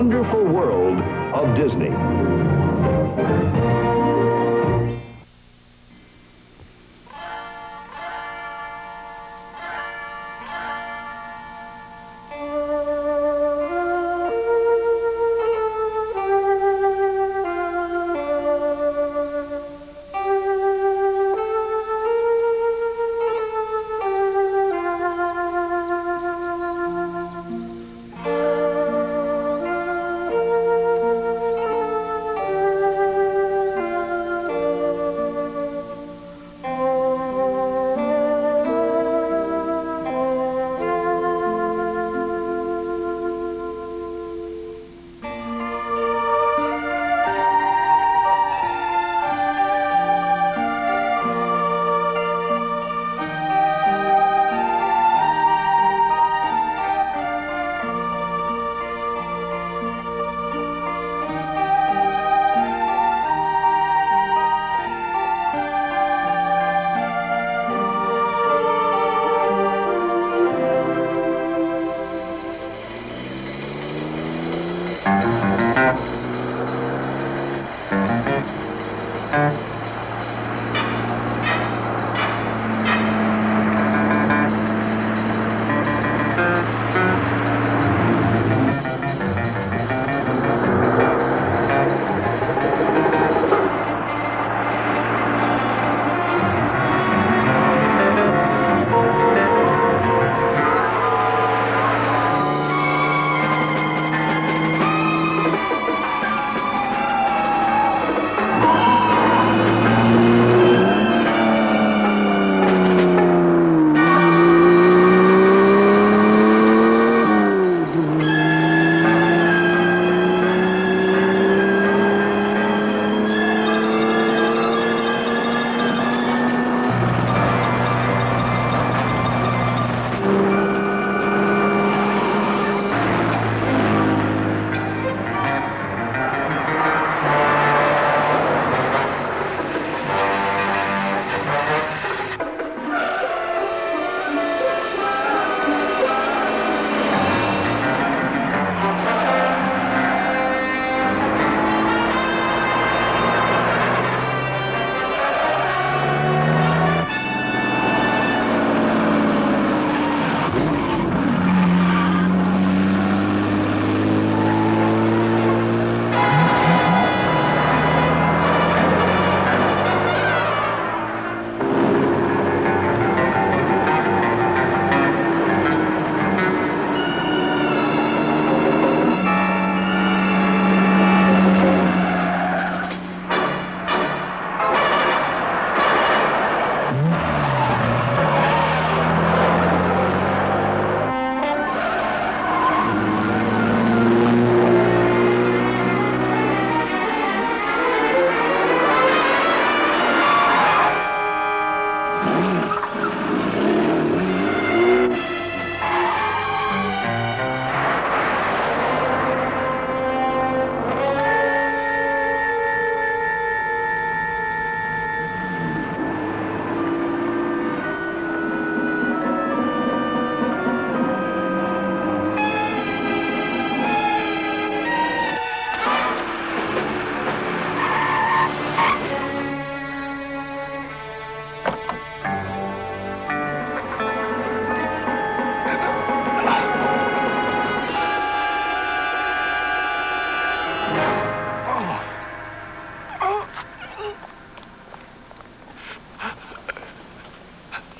Wonderful world of Disney.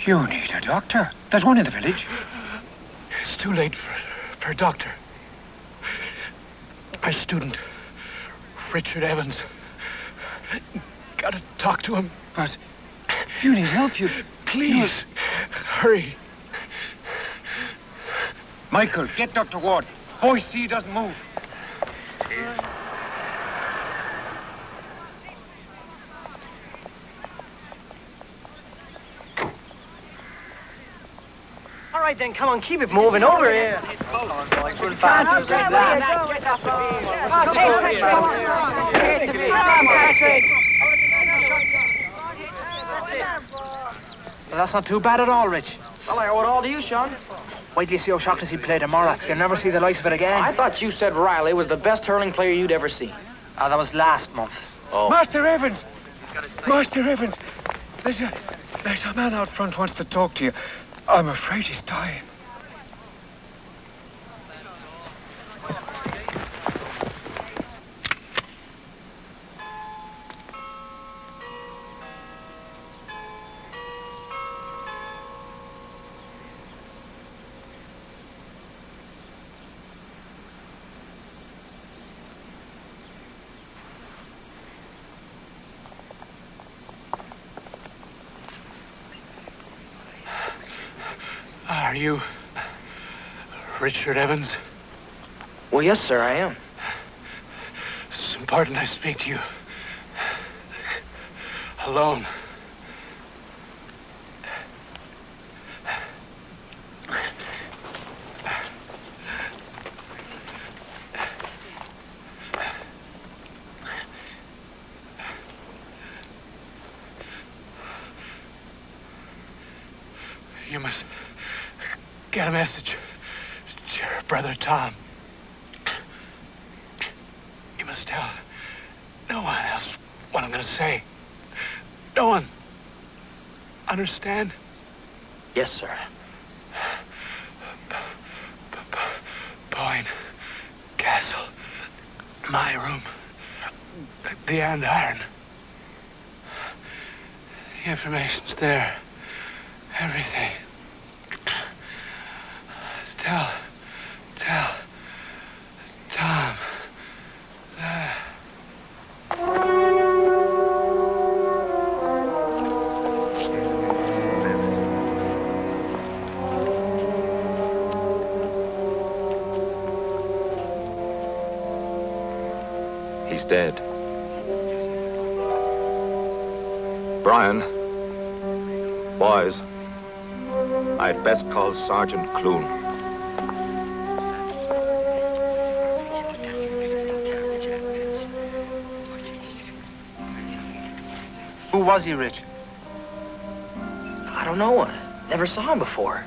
You need a doctor. There's one in the village. It's too late for a doctor. My student, Richard Evans. Gotta talk to him. But you need help, Please, hurry. Michael, get Dr. Ward. Boy, see he doesn't move. All right, then, come on, keep it moving over here. Well, that's not too bad at all, Rich. Well, I owe it all to you, Sean. Wait till you see how shocked as he play tomorrow. You'll never see the likes of it again. I thought you said Riley was the best hurling player you'd ever seen. Oh, that was last month. Oh. Master Evans! Master Evans! There's a man out front wants to talk to you. I'm afraid he's dying. Are you Richard Evans? Well, yes, sir, I am. It's important I speak to you. Alone. You must get a message to your brother Tom. You must tell no one else what I'm gonna say. No one. Understand? Yes, sir. Boyne Castle. My room. The andiron. The information's there. Everything. Tell Tom that. He's dead. Brian. Boys. I'd best call Sergeant Clune. Who was he, Rich? I don't know. I never saw him before.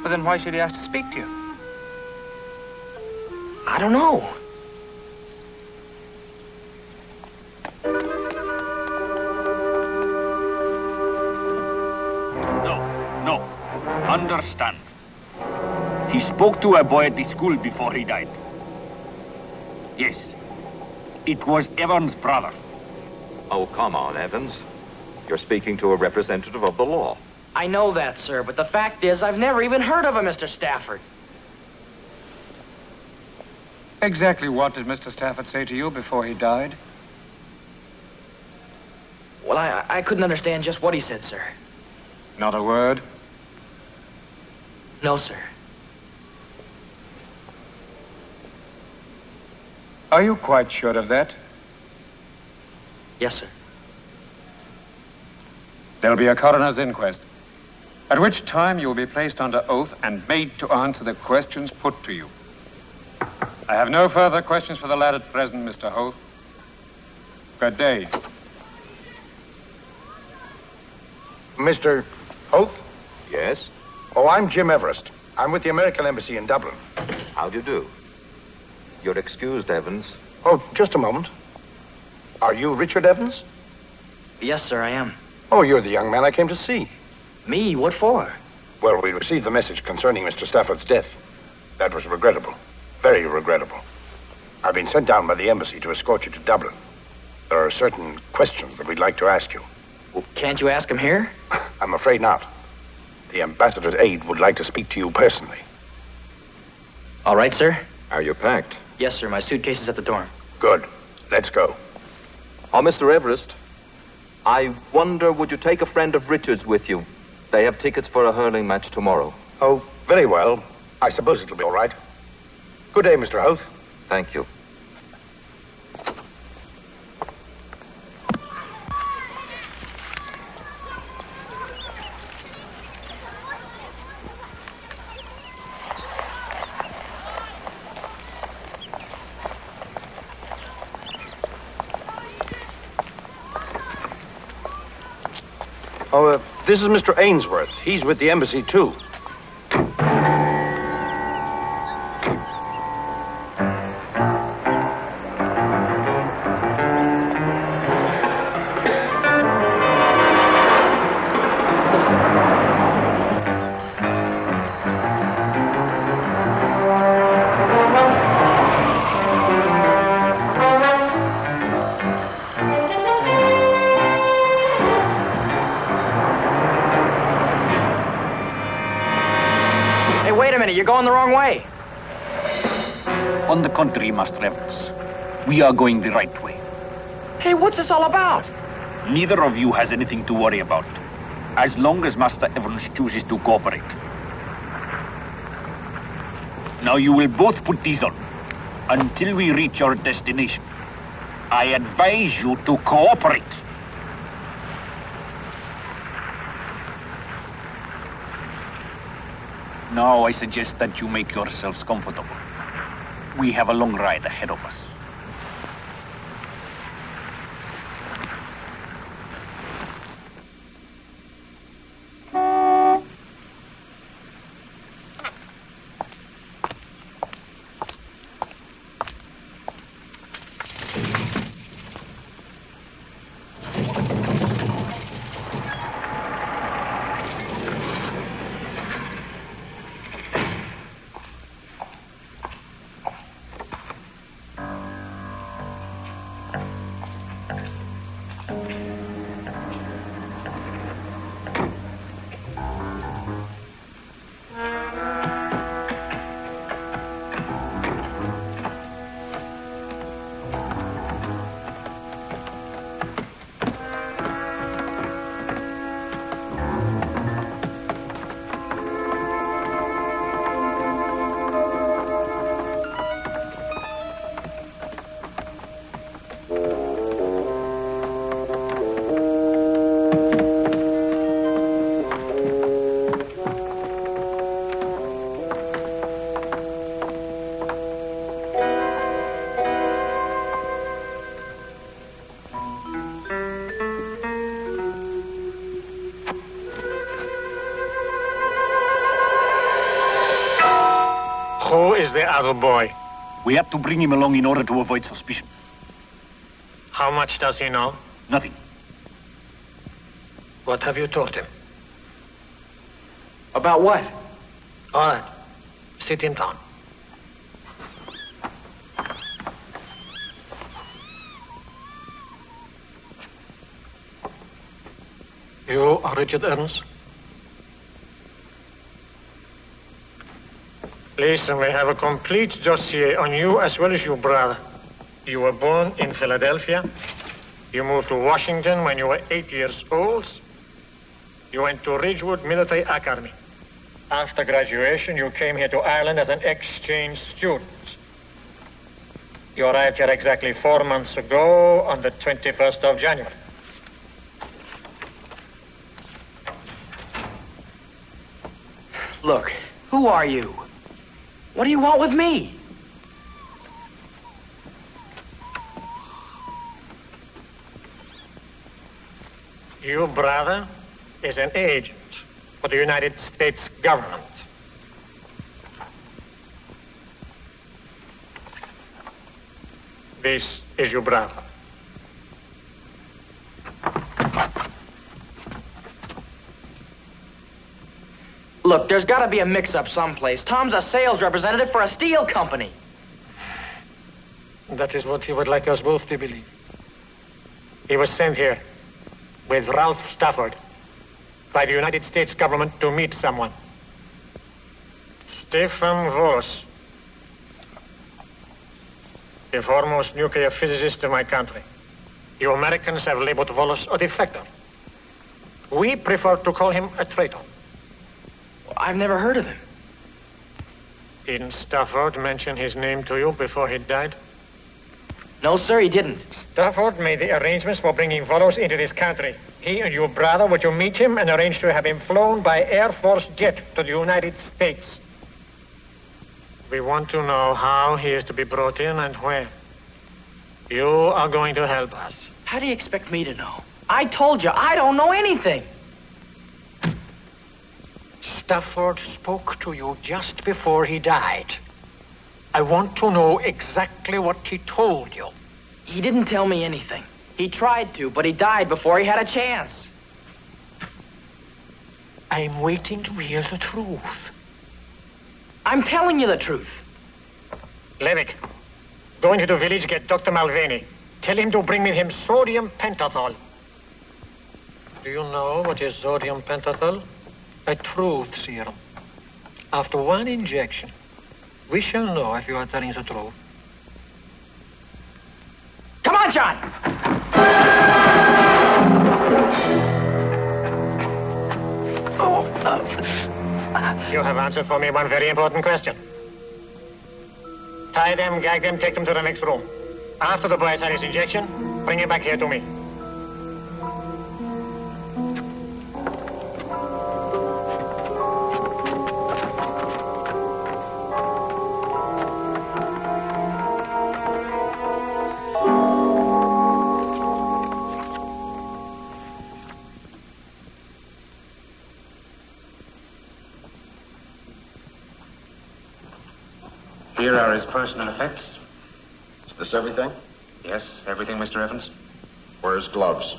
But then why should he ask to speak to you? I don't know. No. Understand. He spoke to a boy at the school before he died. Yes. It was Evans' brother. Oh, come on, Evans. You're speaking to a representative of the law. I know that, sir, but the fact is I've never even heard of a Mr. Stafford. Exactly what did Mr. Stafford say to you before he died? Well, I couldn't understand just what he said, sir. Not a word? No, sir. Are you quite sure of that? Yes, sir. There'll be a coroner's inquest, at which time you will be placed under oath and made to answer the questions put to you. I have no further questions for the lad at present, Mr. Hoth. Good day. Mr. Hoth? Yes? Oh, I'm Jim Everest. I'm with the American Embassy in Dublin. How do you do? You're excused, Evans. Oh, just a moment. Are you Richard Evans? Yes, sir, I am. Oh, you're the young man I came to see. Me? What for? Well, we received the message concerning Mr. Stafford's death. That was regrettable. Very regrettable. I've been sent down by the embassy to escort you to Dublin. There are certain questions that we'd like to ask you. Well, can't you ask him here? I'm afraid not. The ambassador's aide would like to speak to you personally. All right, sir. Are you packed? Yes, sir. My suitcase is at the door. Good. Let's go. Oh, Mr. Everest, I wonder, would you take a friend of Richard's with you? They have tickets for a hurling match tomorrow. Oh, very well. I suppose it'll be all right. Good day, Mr. Howth. Thank you. Oh, this is Mr. Ainsworth. He's with the embassy, too. You're going the wrong way. On the contrary, Master Evans. We are going the right way. Hey, what's this all about? Neither of you has anything to worry about, as long as Master Evans chooses to cooperate. Now you will both put these on, until we reach our destination. I advise you to cooperate. Now I suggest that you make yourselves comfortable. We have a long ride ahead of us. Who is the other boy? We have to bring him along in order to avoid suspicion. How much does he know? Nothing. What have you taught him? About what? All right. Sit him down. You are Richard Ernst? Listen, we have a complete dossier on you as well as your brother. You were born in Philadelphia. You moved to Washington when you were 8 years old. You went to Ridgewood Military Academy. After graduation, you came here to Ireland as an exchange student. You arrived here exactly 4 months ago on the 21st of January. Look, who are you? What do you want with me? Your brother is an agent for the United States government. This is your brother. Look, there's got to be a mix-up someplace. Tom's a sales representative for a steel company. That is what he would like us both to believe. He was sent here with Ralph Stafford by the United States government to meet someone. Stefan Voss, the foremost nuclear physicist of my country. You Americans have labeled Wallace a defector. We prefer to call him a traitor. Well, I've never heard of him. Didn't Stafford mention his name to you before he died? No, sir, he didn't. Stafford made the arrangements for bringing Wallace into this country. He and your brother were to meet him and arrange to have him flown by Air Force jet to the United States. We want to know how he is to be brought in and where. You are going to help us. How do you expect me to know? I told you, I don't know anything. Stafford spoke to you just before he died. I want to know exactly what he told you. He didn't tell me anything. He tried to, but he died before he had a chance. I'm waiting to hear the truth. I'm telling you the truth. Levick, go into the village, get Dr. Mulvaney. Tell him to bring me him sodium pentothal. Do you know what is sodium pentothal? A truth serum. After one injection, we shall know if you are telling the truth. Come on, John! You have answered for me one very important question. Tie them, gag them, take them to the next room. After the boy has had his injection, bring him back here to me. Here are his personal effects. Is this everything? Yes, everything, Mr. Evans. Where's gloves?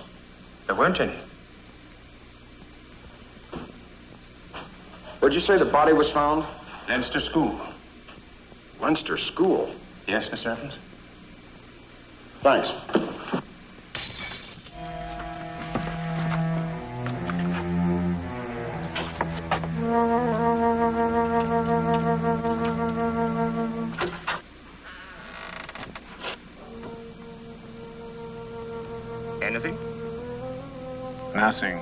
There weren't any. Where'd you say the body was found? Leinster School. Leinster School? Yes, Mr. Evans. Thanks. Anything? Nothing.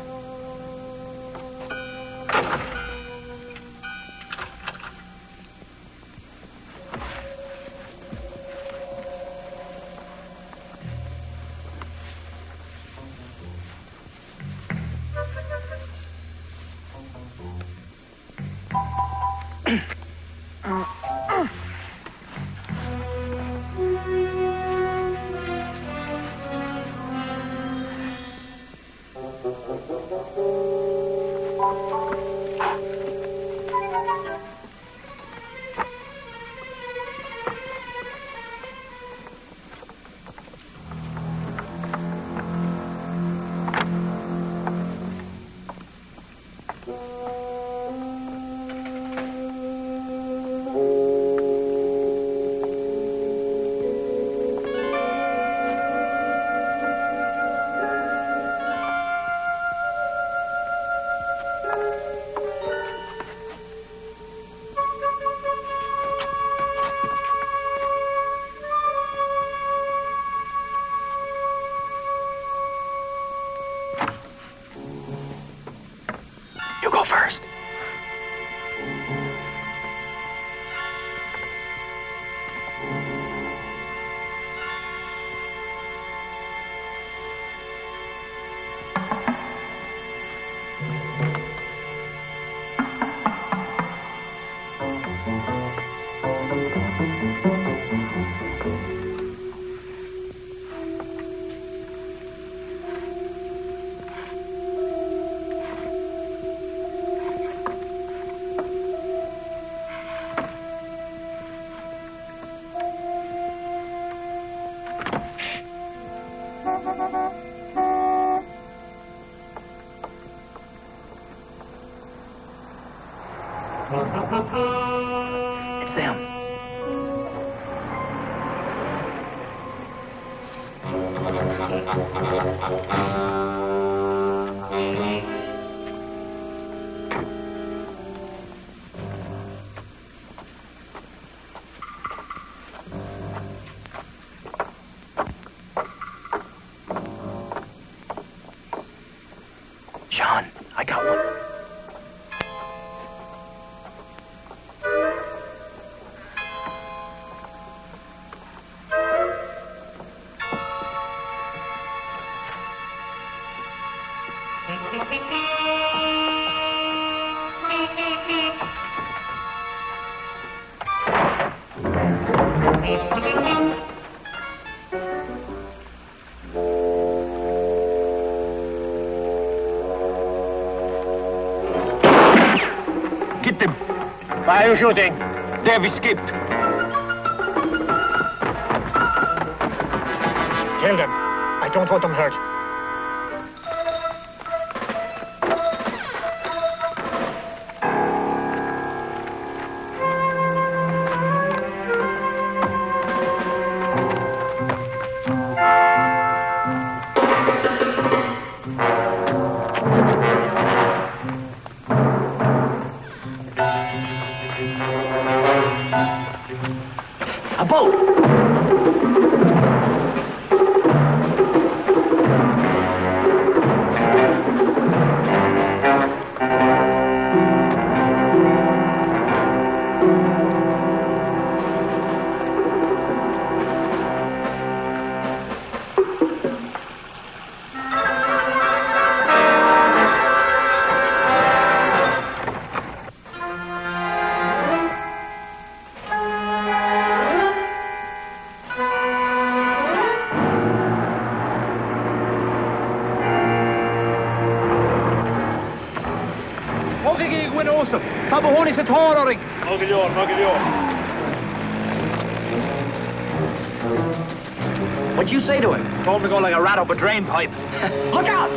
You go first. It's them. on. I got one. Get them. Why are you shooting? They have escaped. Tell them. I don't want them hurt. A boat! What'd you say to him? Told him to go like a rat up a drain pipe. Look out!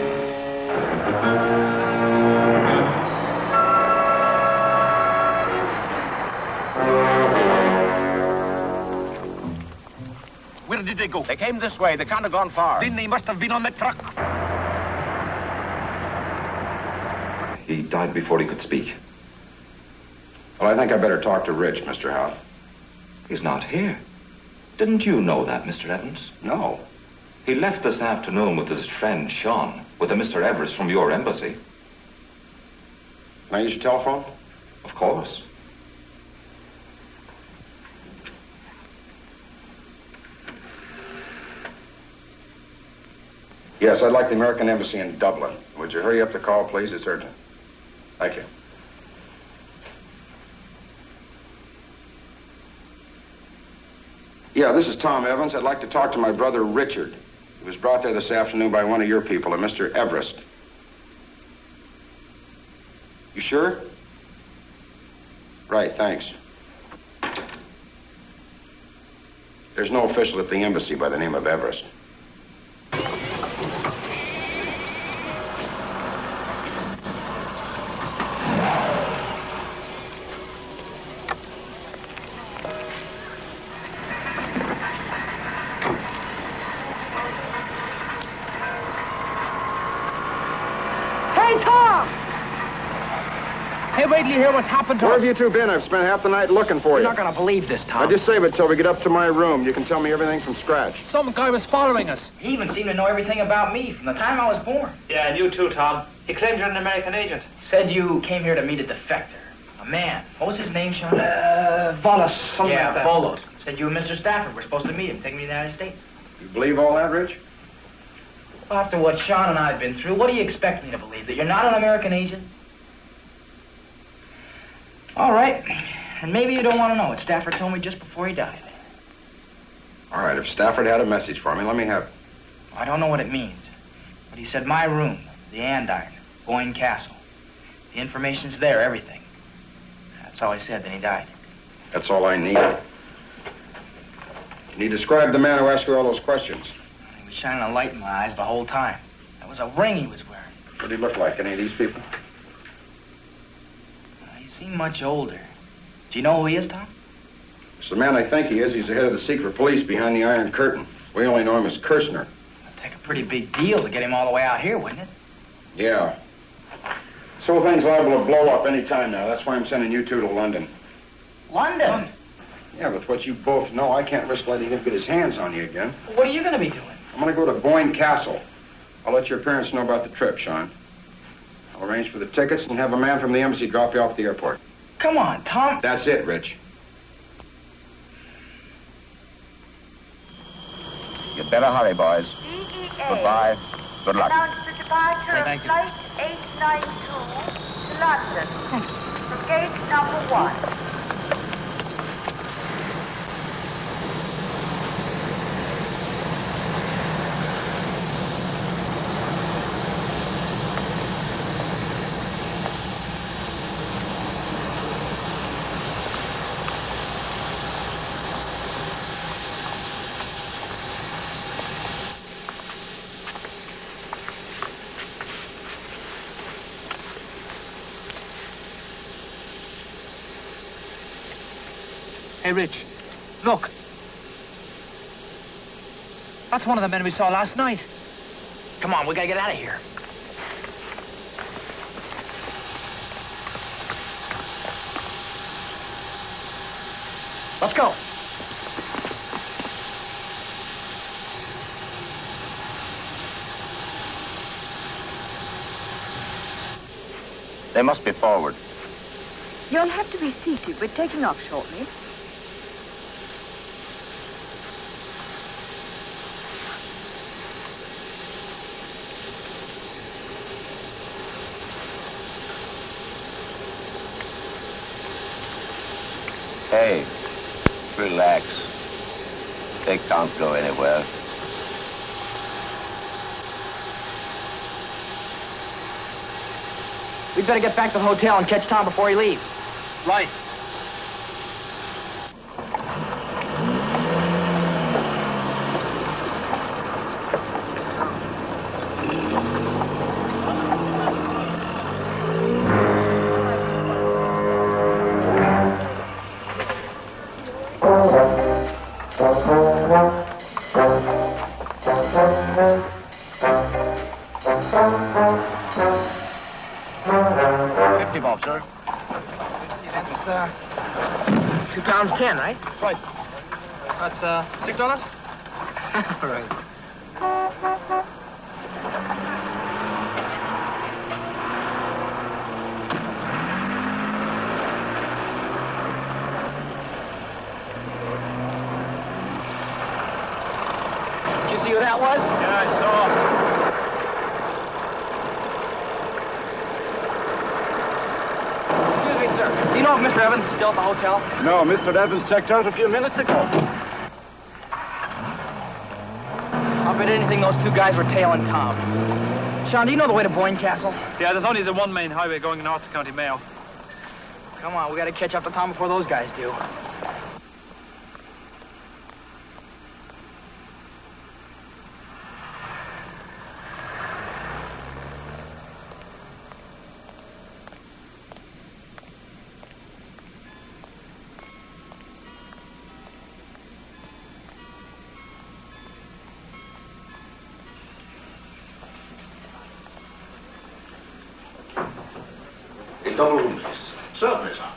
Where did they go? They came this way. They can't have gone far. Then they must have been on the truck. He died before he could speak. Well, I think I better talk to Rich, Mr. Howe. He's not here. Didn't you know that, Mr. Evans? No. He left this afternoon with his friend, Sean, with a Mr. Everest from your embassy. Can I use your telephone? Of course. Yes, I'd like the American Embassy in Dublin. Would you hurry up the call, please? It's urgent. Thank you. Yeah, this is Tom Evans. I'd like to talk to my brother, Richard. He was brought there this afternoon by one of your people, a Mr. Everest. You sure? Right, thanks. There's no official at the embassy by the name of Everest. Wait till you hear what's happened to Where us. have you two been? I've spent half the night looking for you. You're not gonna believe this, Tom. Now, just save it till we get up to my room. You can tell me everything from scratch. Some guy was following us. He even seemed to know everything about me from the time I was born. Yeah, and you too, Tom. He claimed you're an American agent. Said you came here to meet a defector. A man. What was his name, Sean? Volos, something yeah, like that. Volos. Said you and Mr. Stafford were supposed to meet him, take him to the United States. You believe all that, Rich? Well, after what Sean and I have been through, what do you expect me to believe? That you're not an American agent? All right. And maybe you don't want to know what Stafford told me just before he died. All right, if Stafford had a message for me, let me have it. I don't know what it means. But he said my room, the Andiron, Boyne Castle. The information's there, everything. That's all he said, then he died. That's all I need. Can you describe the man who asked you all those questions? He was shining a light in my eyes the whole time. There was a ring he was wearing. What did he look like? Any of these people? He seemed much older. Do you know who he is, Tom? It's the man I think he is. He's the head of the secret police behind the Iron Curtain. We only know him as Kersner. It'd take a pretty big deal to get him all the way out here, wouldn't it? Yeah. So things liable to blow up any time now. That's why I'm sending you two to London. London? Yeah, with what you both know, I can't risk letting him get his hands on you again. What are you going to be doing? I'm going to go to Boyne Castle. I'll let your parents know about the trip, Sean. I'll arrange for the tickets and have a man from the embassy drop you off at the airport. Come on, Tom. That's it, Rich. You'd better hurry, boys. Goodbye. Good luck. Announce the departure of Thank you. Flight 892 to London from gate number 1. Hey, Rich, look. That's one of the men we saw last night. Come on, we gotta get out of here. Let's go. They must be forward. You'll have to be seated. We're taking off shortly. Hey, relax. They can't go anywhere. We'd better get back to the hotel and catch Tom before he leaves. Right. £2.10, right? Right. That's $6? All right. Did you see who that was? Yeah, I saw. Do you know if Mr. Evans is still at the hotel? No, Mr. Evans checked out a few minutes ago. I'll bet anything those two guys were tailing Tom. Sean, do you know the way to Boyne Castle? Yeah, there's only the one main highway going north to County Mayo. Come on, we gotta catch up to Tom before those guys do. In double room, please. Certainly, sir.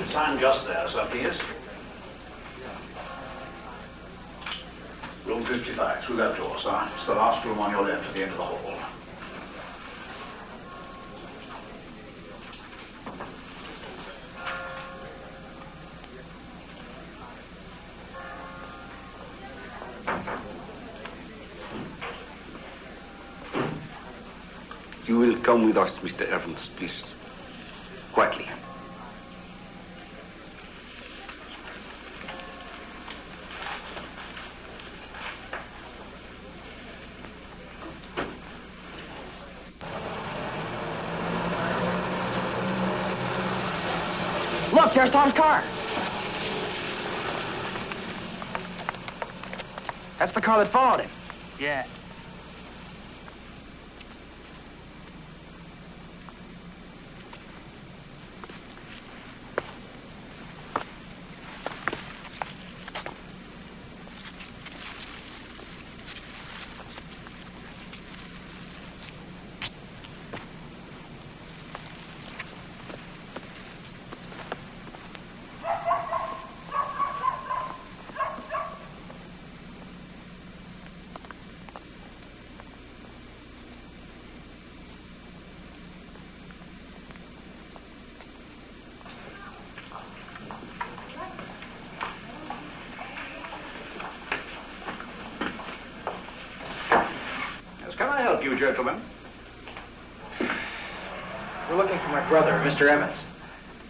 Sign just there, sir, please. Room 55, through that door, sir. It's the last room on your left at the end of the hall. You will come with us, Mr. Evans, please. Quietly. Look, there's Tom's car. That's the car that followed him. Yeah. Can I help you, gentlemen? We're looking for my brother, Mr. Evans.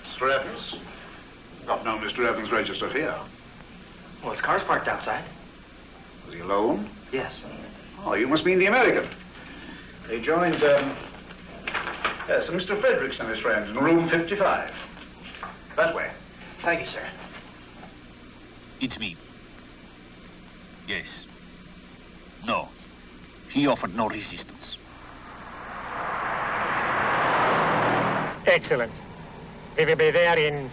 Mr. Evans? Got no Mr. Evans registered here. Well, his car's parked outside. Was he alone? Yes. Oh, you must mean the American. They joined, yes, Mr. Fredericks and his friends in room 55. That way. Thank you, sir. It's me. Yes. No. He offered no resistance. Excellent. We will be there in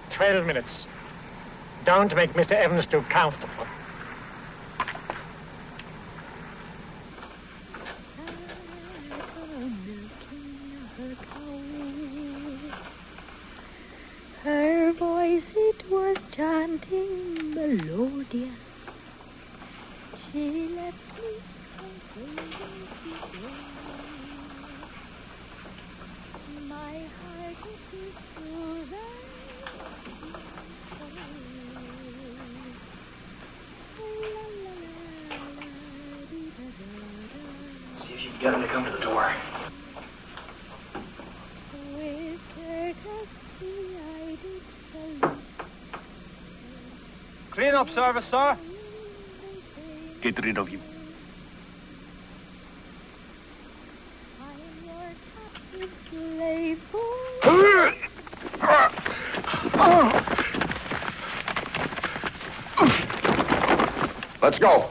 12 minutes. Don't make Mr. Evans too comfortable. Her voice, it was chanting melodious. She left me my heart is to the See if you can get him to come to the door. Clean up service, sir. Get rid of him. Let's go.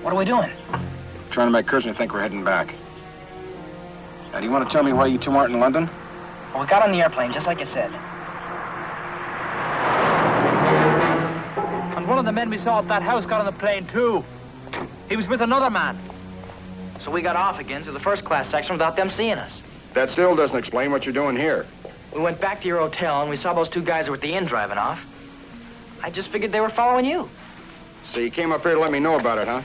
What are we doing? Trying to make Kersner think we're heading back. Now, do you want to tell me why you two aren't in London? Well, we got on the airplane, just like you said. And one of the men we saw at that house got on the plane, too. He was with another man. So we got off again to the first class section without them seeing us. That still doesn't explain what you're doing here. We went back to your hotel, and we saw those two guys who were at the inn driving off. I just figured they were following you. So you came up here to let me know about it, huh?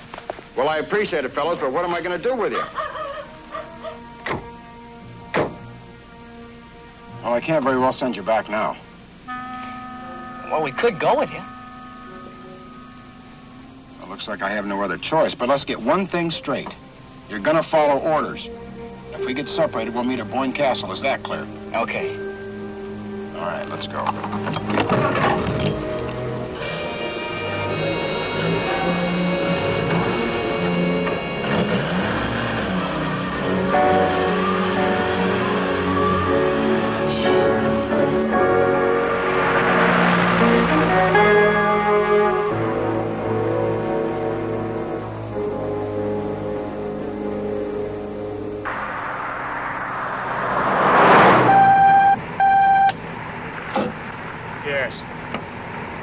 Well, I appreciate it, fellas, but what am I going to do with you? Well, I can't very well send you back now. Well, we could go with you. Well, looks like I have no other choice, but let's get one thing straight. You're going to follow orders. If we get separated, we'll meet at Boyne Castle. Is that clear? Okay. All right, let's go.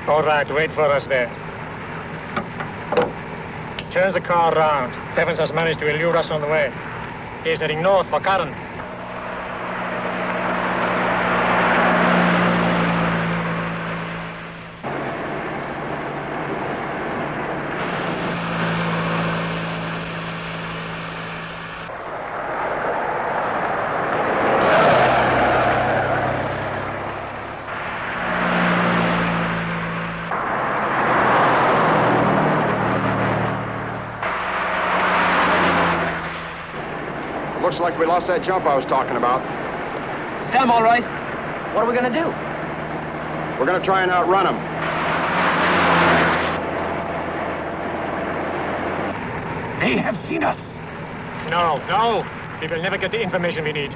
All right, wait for us there. Turns the car round. Evans has managed to elude us on the way. He's heading north for Carleton. Looks like we lost that jump I was talking about. Is them all right? What are we going to do? We're going to try and outrun them. They have seen us. No. We will never get the information we need.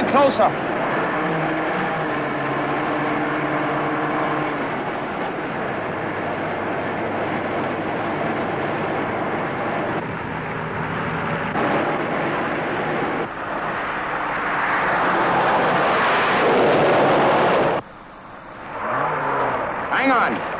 coming closer. Hang on.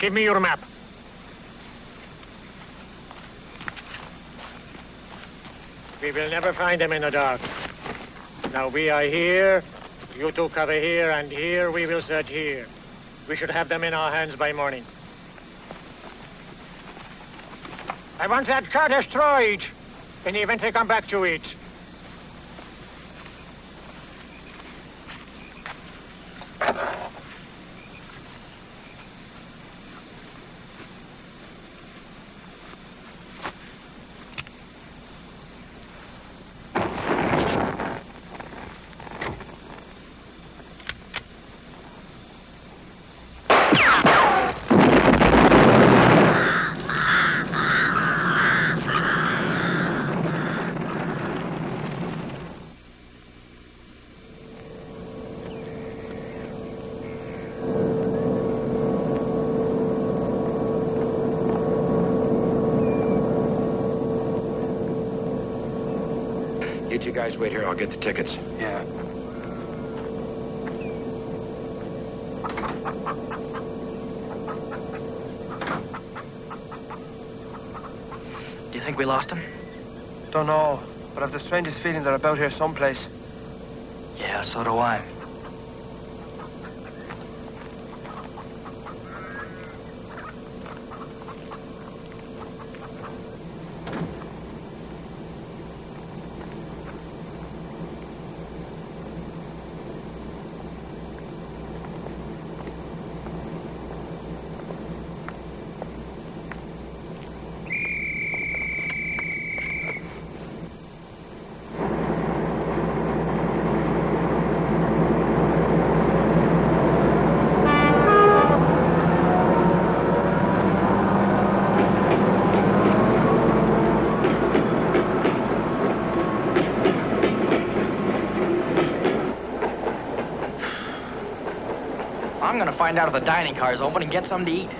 Give me your map. We will never find them in the dark. Now we are here, you two cover here, and here we will search here. We should have them in our hands by morning. I want that car destroyed, in the event they come back to it. You guys wait here, I'll get the tickets. Yeah. Do you think we lost him? Don't know, but I've the strangest feeling they're about here someplace. Yeah, so do I. I'm gonna find out if the dining car is open and get something to eat.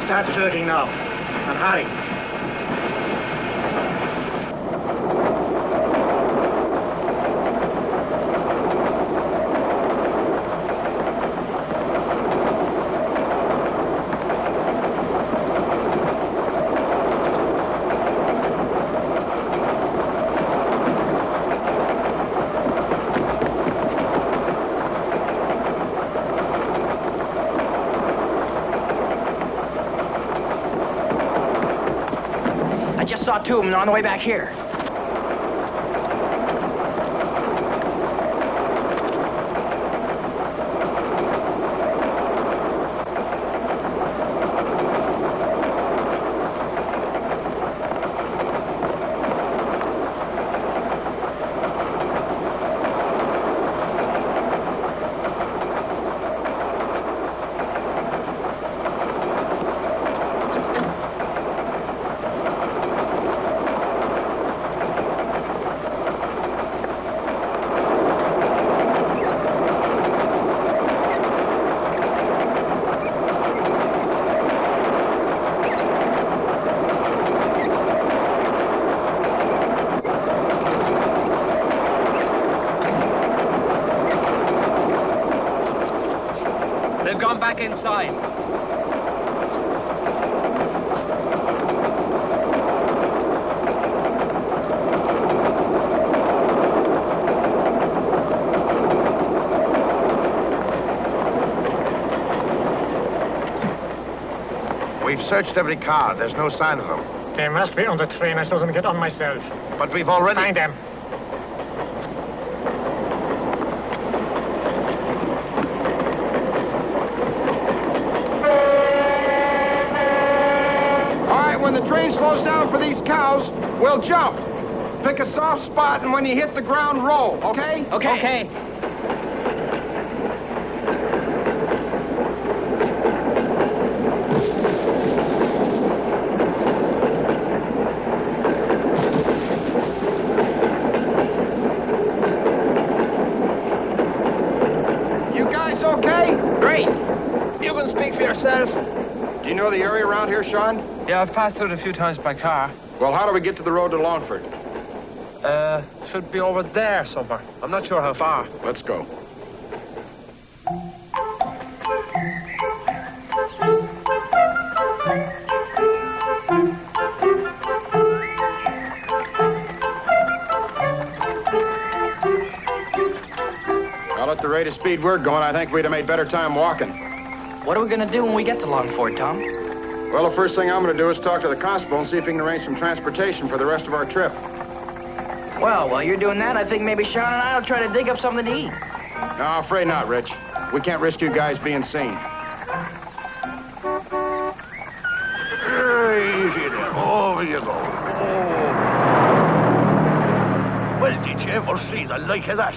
Start searching now, and hurry. Saw two of them on the way back here. Back inside. We've searched every car. There's no sign of them. They must be on the train. I saw them get on myself. But we've already... Find them. All right, when the train slows down for these cows, we'll jump. Pick a soft spot, and when you hit the ground, roll, okay? Okay. You guys okay? Great. You can speak for yourself. Do you know the area around here, Sean? Yeah, I've passed through it a few times by car. Well, how do we get to the road to Longford? Should be over there somewhere. I'm not sure how far. Let's go. Well, at the rate of speed we're going, I think we'd have made better time walking. What are we going to do when we get to Longford, Tom? Well, the first thing I'm going to do is talk to the constable and see if he can arrange some transportation for the rest of our trip. Well, while you're doing that, I think maybe Sean and I will try to dig up something to eat. No, I'm afraid not, Rich. We can't risk you guys being seen. Easy there. Over you go. Oh. Well, did you ever see the like of that?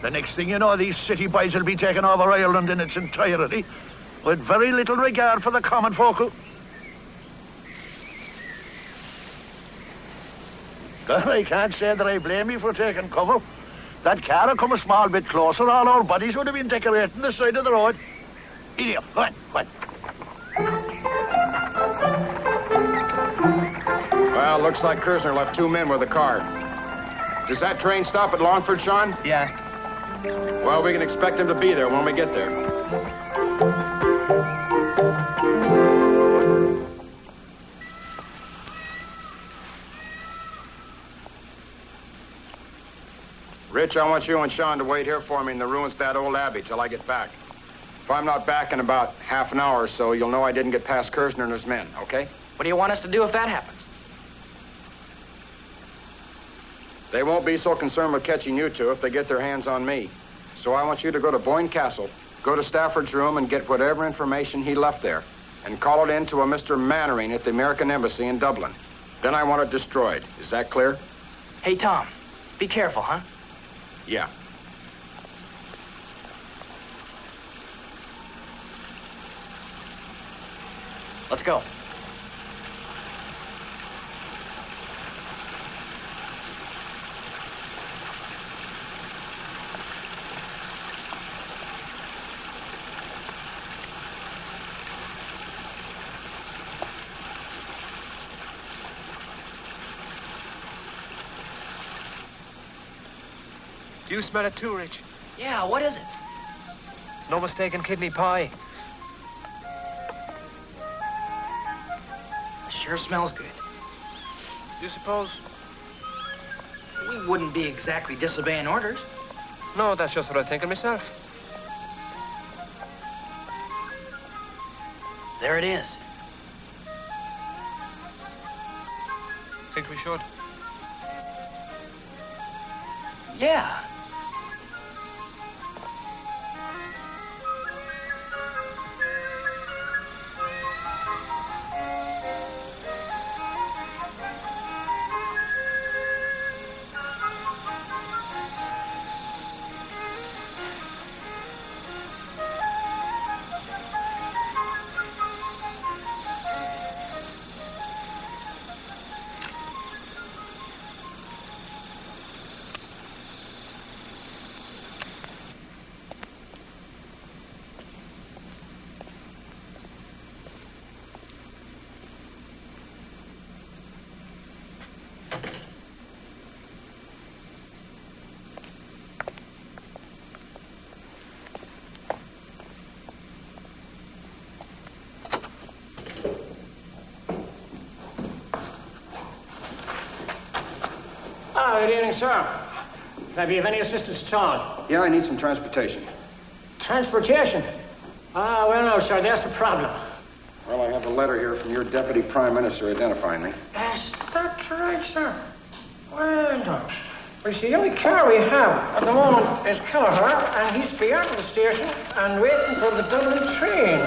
The next thing you know, these city boys will be taking over Ireland in its entirety, with very little regard for the common folk. I can't say that I blame you for taking cover. That car had come a small bit closer, all our bodies would have been decorating the side of the road. Here, go on, go on. Well, looks like Kersner left 2 men with the car. Does that train stop at Longford, Sean? Yeah. Well, we can expect him to be there when we get there. Rich, I want you and Sean to wait here for me in the ruins of that old abbey till I get back. If I'm not back in about half an hour or so, you'll know I didn't get past Kersner and his men, okay? What do you want us to do if that happens? They won't be so concerned with catching you two if they get their hands on me. So I want you to go to Boyne Castle, go to Stafford's room and get whatever information he left there, and call it in to a Mr. Mannering at the American Embassy in Dublin. Then I want it destroyed. Is that clear? Hey, Tom, be careful, huh? Yeah. Let's go. Do you smell it too, Rich? Yeah, what is it? It's no mistaken kidney pie. It sure smells good. You suppose? We wouldn't be exactly disobeying orders. No, that's just what I was thinking myself. There it is. Think we should? Yeah. Good evening, sir. Can I be of any assistance at all? Yeah, I need some transportation. Transportation? Ah, well, no, sir, that's the problem. Well, I have a letter here from your Deputy Prime Minister identifying me. Yes, that's right, sir. Well done. Well, see, the only car we have at the moment is Kelleher, and he's beyond the station and waiting for the Dublin train.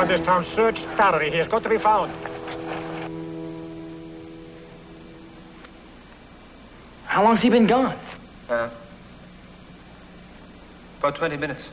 This town searched thoroughly. He has got to be found. How long's he been gone? About 20 minutes.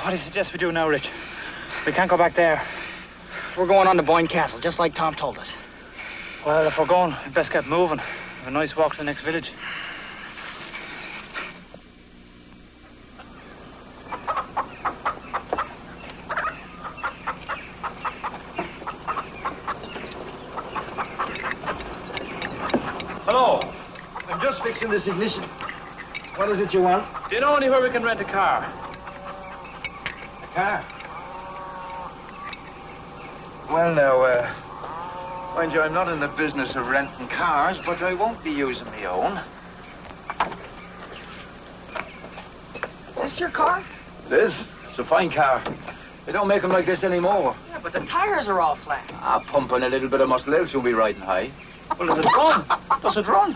What do you suggest we do now, Rich? We can't go back there. We're going on to Boyne Castle, just like Tom told us. Well, if we're going, we'd best get moving. Have a nice walk to the next village. Hello. I'm just fixing this ignition. What is it you want? Do you know anywhere we can rent a car? A car? Well, now, mind you, I'm not in the business of renting cars, but I won't be using my own. Is this your car? It is. It's a fine car. They don't make them like this anymore. Yeah, but the tires are all flat. Pumping a little bit of muscle else you'll be riding high. Well, does it run? Does it run?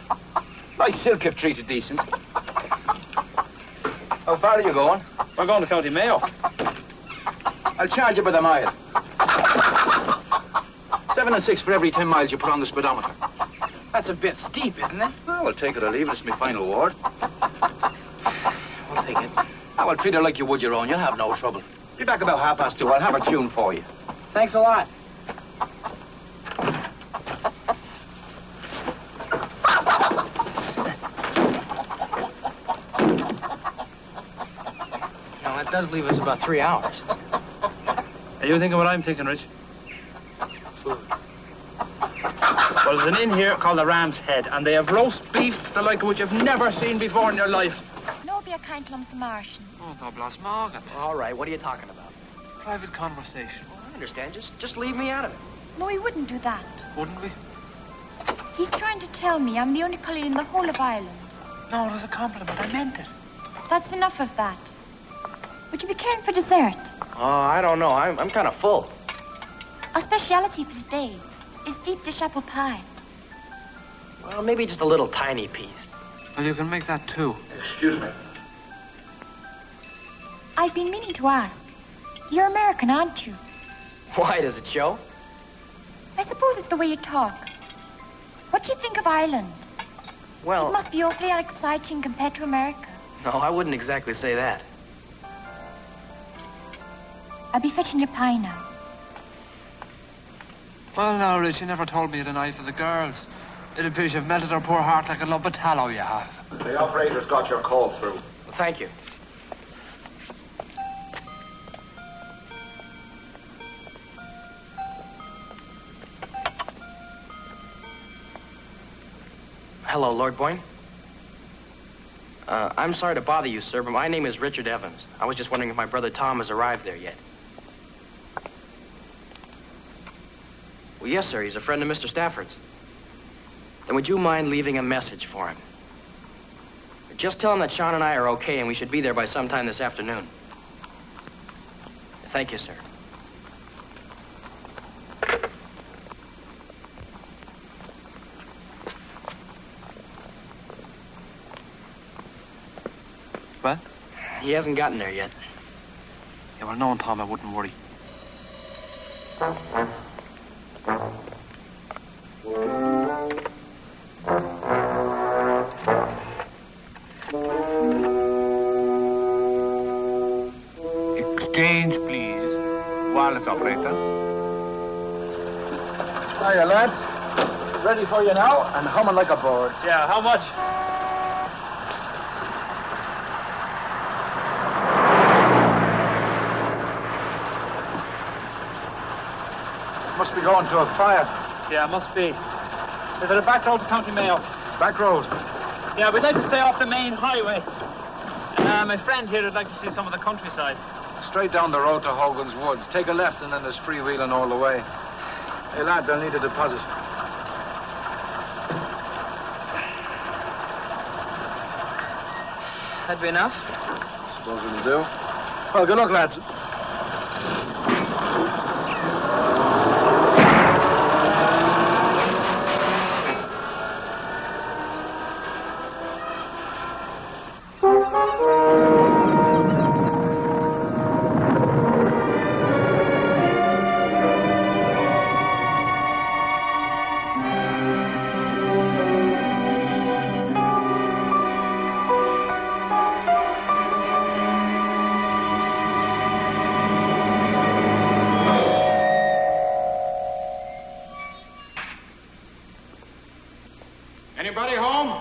Like silk if treated decent. How far are you going? We're going to County Mayo. I'll charge you by the mile. 7 and 6 for every 10 miles you put on the speedometer. That's a bit steep, isn't it? Well, we'll take it or leave it. It's my final word. We'll take it. Well, treat her like you would your own. You'll have no trouble. Be back about 2:30. I'll have a tune for you. Thanks a lot. Now, that does leave us about 3 hours. Are you thinking what I'm thinking, Rich? Well, there's an inn here called the Ram's Head, and they have roast beef, the like of which you've never seen before in your life. No, be a kind lumps of Martian. Oh, no, Blas Morgan. All right, what are you talking about? Private conversation. Oh, I understand. Just leave me out of it. No, he wouldn't do that. Wouldn't we? He's trying to tell me I'm the only colleen in the whole of Ireland. No, it was a compliment. I meant it. That's enough of that. Would you be caring for dessert? Oh, I don't know. I'm kind of full. Our speciality for today is deep dish apple pie. Well, maybe just a little tiny piece. Well, you can make that too. Excuse me. I've been meaning to ask. You're American, aren't you? Why, does it show? I suppose it's the way you talk. What do you think of Ireland? Well... It must be awfully exciting compared to America. No, I wouldn't exactly say that. I'll be fetching your pie now. Well, now, Rich, you never told me you had an eye for the girls. It appears you've melted her poor heart like a lump of tallow, you have. The operator's got your call through. Well, thank you. Hello, Lord Boyne. I'm sorry to bother you, sir, but my name is Richard Evans. I was just wondering if my brother Tom has arrived there yet. Well, yes, sir. He's a friend of Mr. Stafford's. Then would you mind leaving a message for him? Just tell him that Sean and I are okay and we should be there by sometime this afternoon. Thank you, sir. What? He hasn't gotten there yet. Yeah, well, knowing Tom, I wouldn't worry. Exchange, please. Wireless operator. Hiya, lads. Ready for you now and humming like a bird. Yeah, how much? Must be going to a fire. Yeah, must be. Is it a back road to County Mayo? Back road. Yeah, we'd like to stay off the main highway. My friend here would like to see some of the countryside. Straight down the road to Hogan's Woods. Take a left and then there's freewheeling all the way. Hey, lads, I'll need a deposit. That'd be enough? Suppose it'll do. Well, good luck, lads. Anybody home?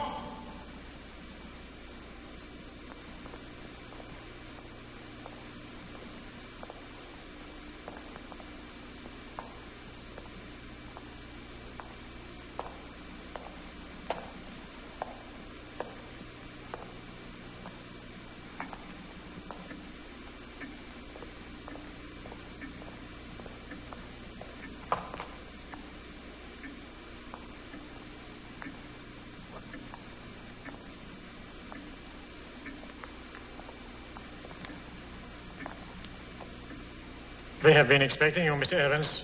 We have been expecting you, Mr. Evans.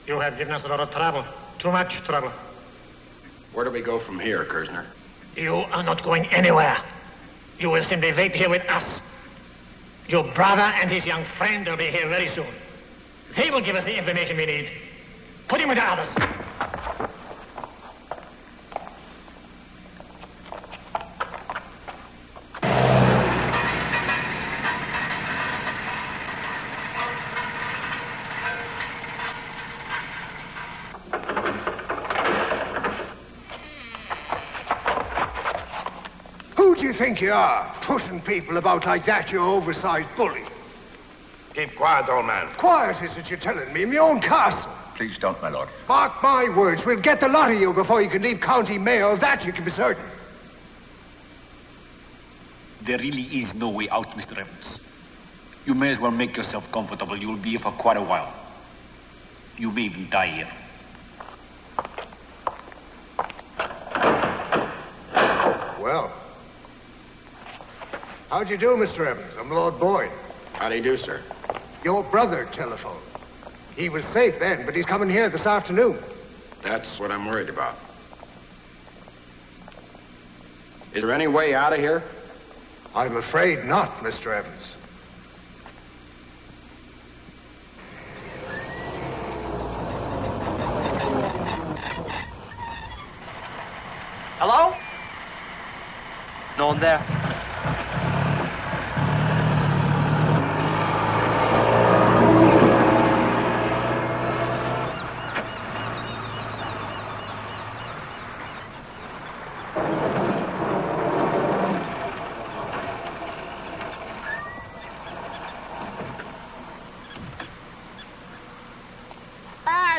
You have given us a lot of trouble. Too much trouble. Where do we go from here, Kersner? You are not going anywhere. You will simply wait here with us. Your brother and his young friend will be here very soon. They will give us the information we need. Put him with the others. Who do you think you are, pushing people about like that, you oversized bully? Keep quiet, old man. Quiet is it you're telling me, in my own castle. Please don't, my lord. Mark my words, we'll get the lot of you before you can leave County Mayo. Of that you can be certain. There really is no way out, Mr. Evans. You may as well make yourself comfortable. You'll be here for quite a while. You may even die here. Well, how'd you do, Mr. Evans? I'm Lord Boyne. How do you do, sir? Your brother telephoned. He was safe then, but he's coming here this afternoon. That's what I'm worried about. Is there any way out of here? I'm afraid not, Mr. Evans. Hello? No one there.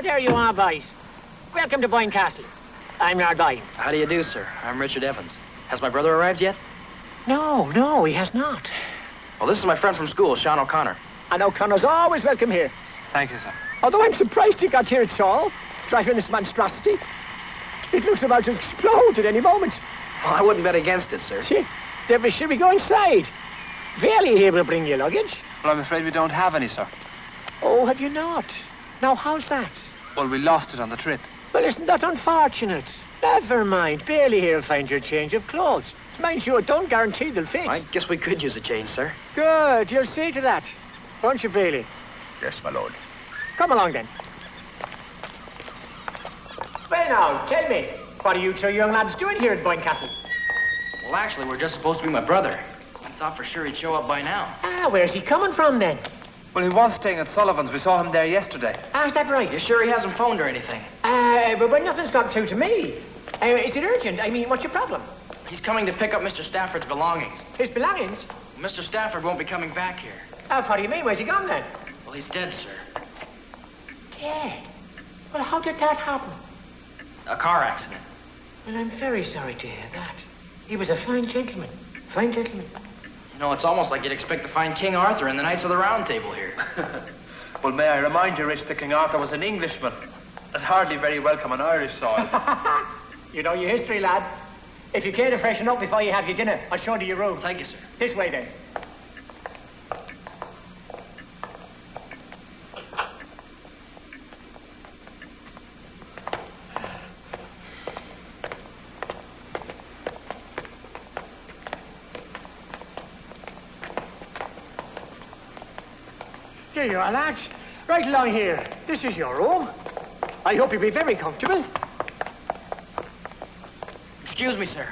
There you are, boys. Welcome to Boyne Castle. I'm Lord Boyne. How do you do, sir? I'm Richard Evans. Has my brother arrived yet? No, he has not. Well, this is my friend from school, Sean O'Connor. And O'Connor's always welcome here. Thank you, sir. Although I'm surprised he got here at all, driving this monstrosity. It looks about to explode at any moment. Well, I wouldn't bet against it, sir. See, then should we go inside? Bailey here will bring your luggage. Well, I'm afraid we don't have any, sir. Oh, have you not? Now, how's that? Well, we lost it on the trip. Well, isn't that unfortunate? Never mind. Bailey here will find your change of clothes. Mind you, don't guarantee they'll fit. I guess we could use a change, sir. Good. You'll see to that. Won't you, Bailey? Yes, my lord. Come along, then. Well, now, tell me, what are you two young lads doing here at Boyne Castle? Well, actually, we're just supposed to be my brother. I thought for sure he'd show up by now. Ah, where's he coming from, then? Well, he was staying at Sullivan's. We saw him there yesterday. Ah, is that right? You sure he hasn't phoned or anything? But nothing's got through to me. Is it urgent? I mean, what's your problem? He's coming to pick up Mr. Stafford's belongings. His belongings? Mr. Stafford won't be coming back here. What do you mean? Where's he gone, then? Well, he's dead, sir. Dead? Well, how did that happen? A car accident. Well, I'm very sorry to hear that. He was a fine gentleman. Fine gentleman. You know, it's almost like you'd expect to find King Arthur in the Knights of the Round Table here. Well, may I remind you, Rich, that King Arthur was an Englishman. That's hardly very welcome on Irish soil. You know your history, lad. If you care to freshen up before you have your dinner, I'll show you your room. Thank you, sir. This way, then. Here you are, lads. Right along here. This is your room. I hope you'll be very comfortable. Excuse me, sir.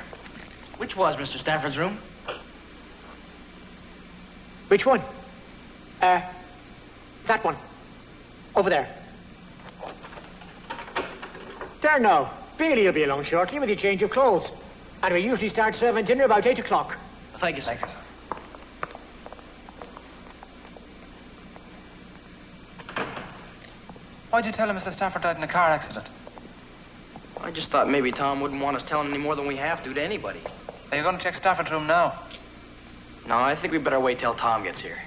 Which was Mr. Stafford's room? Which one? That one. Over there. There now. Bailey will be along shortly with your change of clothes. And we usually start serving dinner about 8 o'clock. Thank you, sir. Thank you, sir. Why'd you tell him Mr. Stafford died in a car accident? I just thought maybe Tom wouldn't want us telling any more than we have to anybody. Are you going to check Stafford's room now? No, I think we better wait till Tom gets here.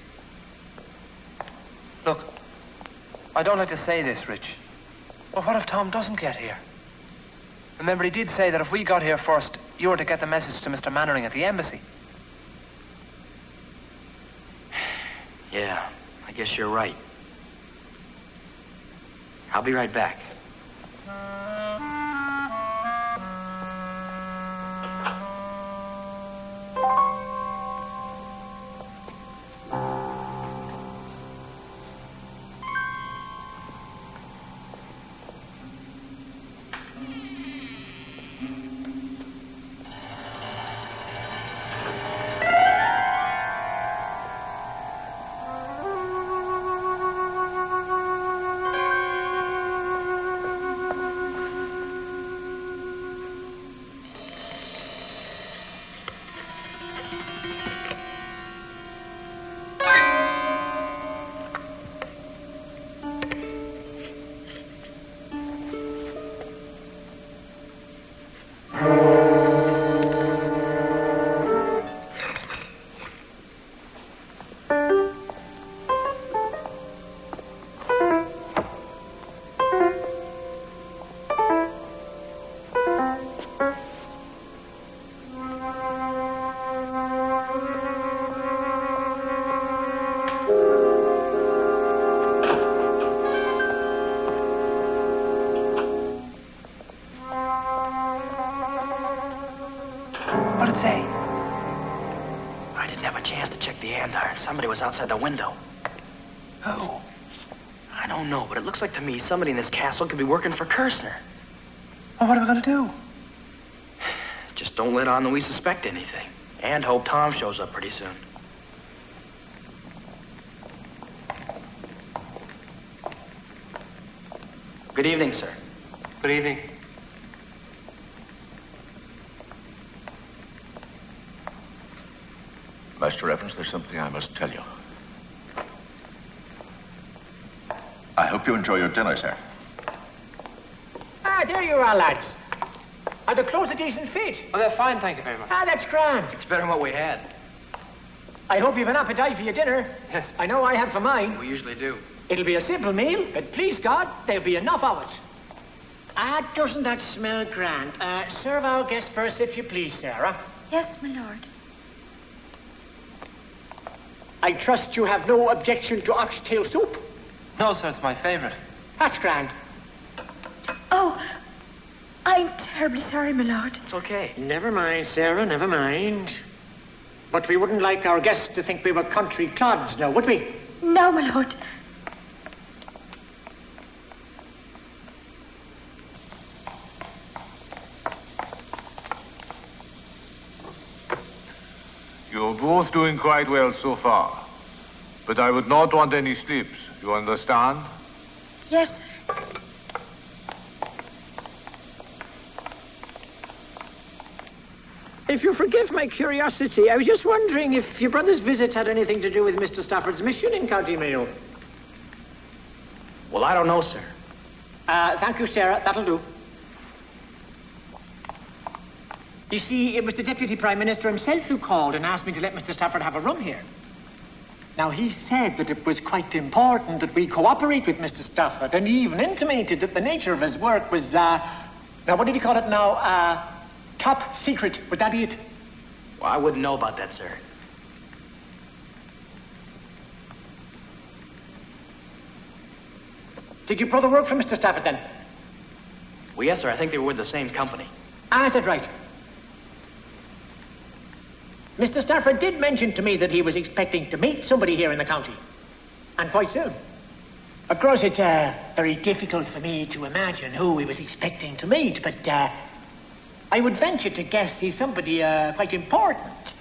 Look, I don't like to say this, Rich, but what if Tom doesn't get here? Remember, he did say that if we got here first, you were to get the message to Mr. Mannering at the embassy. Yeah, I guess you're right. I'll be right back. Somebody was outside the window. Who? I don't know, but it looks like to me somebody in this castle could be working for Kersner. Well, what are we going to do? Just don't let on that we suspect anything. And hope Tom shows up pretty soon. Good evening, sir. Good evening. Master Evans, there's something I must tell you. I hope you enjoy your dinner, sir. Ah, there you are, lads. Are the clothes a decent fit? Oh, they're fine, thank you very much. Ah, that's grand. It's better than what we had. I hope you've an appetite for your dinner. Yes. I know I have for mine. We usually do. It'll be a simple meal, but please God, there'll be enough of it. Ah, doesn't that smell grand? Serve our guest first, if you please, Sarah. Yes, my lord. I trust you have no objection to oxtail soup? No, sir, it's my favorite. That's grand. Oh, I'm terribly sorry, my lord. It's okay. Never mind, Sarah, never mind. But we wouldn't like our guests to think we were country clods now, would we? No, my lord. You're both doing quite well so far. But I would not want any slips. You understand? Yes, sir. If you forgive my curiosity, I was just wondering if your brother's visit had anything to do with Mr. Stafford's mission in County Mayo. Well, I don't know, sir. Thank you, Sarah. That'll do. You see, it was the Deputy Prime Minister himself who called and asked me to let Mr. Stafford have a room here. Now, he said that it was quite important that we cooperate with Mr. Stafford, and he even intimated that the nature of his work was, now, what did he call it now? Top secret. Would that be it? Well, I wouldn't know about that, sir. Did your brother work for Mr. Stafford, then? Well, yes, sir. I think they were with the same company. Ah, is that right? Mr. Stafford did mention to me that he was expecting to meet somebody here in the county. And quite soon. Of course, it's very difficult for me to imagine who he was expecting to meet, but I would venture to guess he's somebody quite important.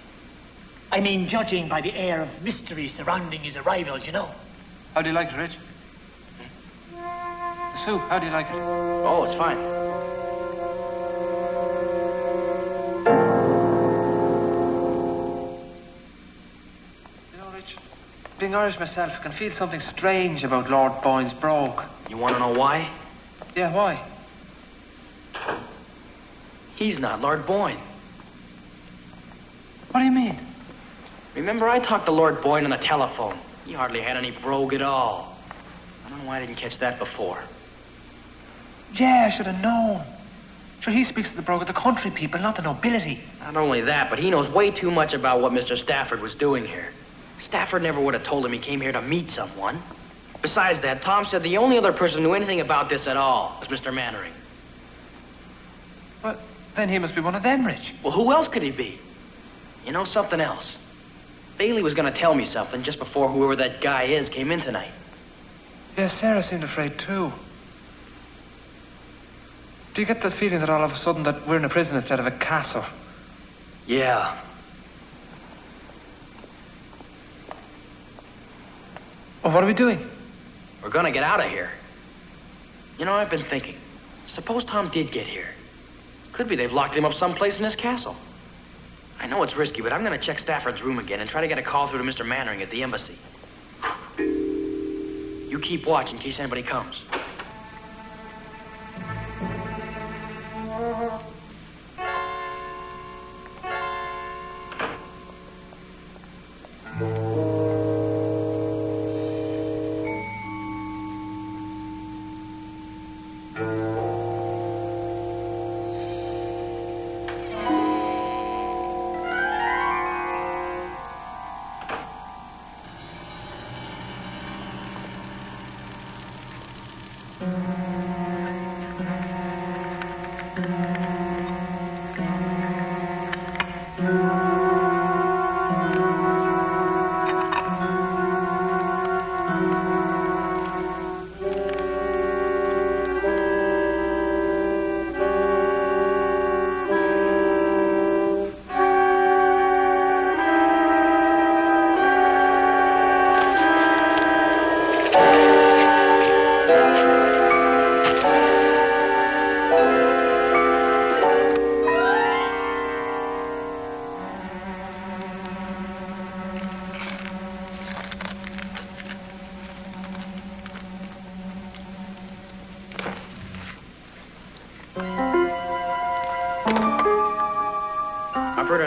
I mean, judging by the air of mystery surrounding his arrival, you know. How do you like it, Rich? The soup, how do you like it? Oh, it's fine. Being Irish myself, I can feel something strange about Lord Boyne's brogue. You want to know why? Yeah, why? He's not Lord Boyne. What do you mean? Remember, I talked to Lord Boyne on the telephone. He hardly had any brogue at all. I don't know why I didn't catch that before. Yeah, I should have known. Sure, he speaks to the brogue of the country people, not the nobility. Not only that, but he knows way too much about what Mr. Stafford was doing here. Stafford never would have told him he came here to meet someone. Besides that, Tom said the only other person who knew anything about this at all was Mr. Mannering. Well, then he must be one of them, Rich. Well, who else could he be? You know something else? Bailey was going to tell me something just before whoever that guy is came in tonight. Yes, Sarah seemed afraid too. Do you get the feeling that all of a sudden that we're in a prison instead of a castle? Yeah. Well, what are we doing? We're gonna get out of here. You know, I've been thinking. Suppose Tom did get here. Could be they've locked him up someplace in his castle. I know it's risky, but I'm gonna check Stafford's room again and try to get a call through to Mr. Mannering at the embassy. You keep watch in case anybody comes.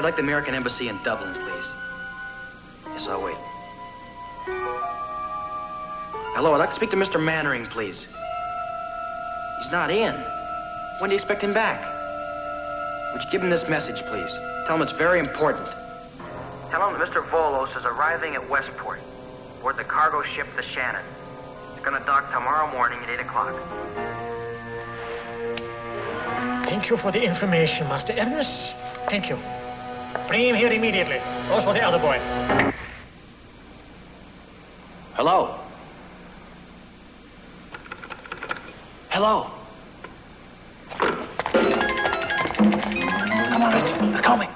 I'd like the American Embassy in Dublin, please. Yes, I'll wait. Hello, I'd like to speak to Mr. Mannering, please. He's not in. When do you expect him back? Would you give him this message, please? Tell him it's very important. Tell him that Mr. Volos is arriving at Westport, aboard the cargo ship, the Shannon. It's gonna dock tomorrow morning at 8 o'clock. Thank you for the information, Master Ernst. Thank you. Bring him here immediately. Those for the other boy. Hello? Hello? Come on, Rich. They're coming.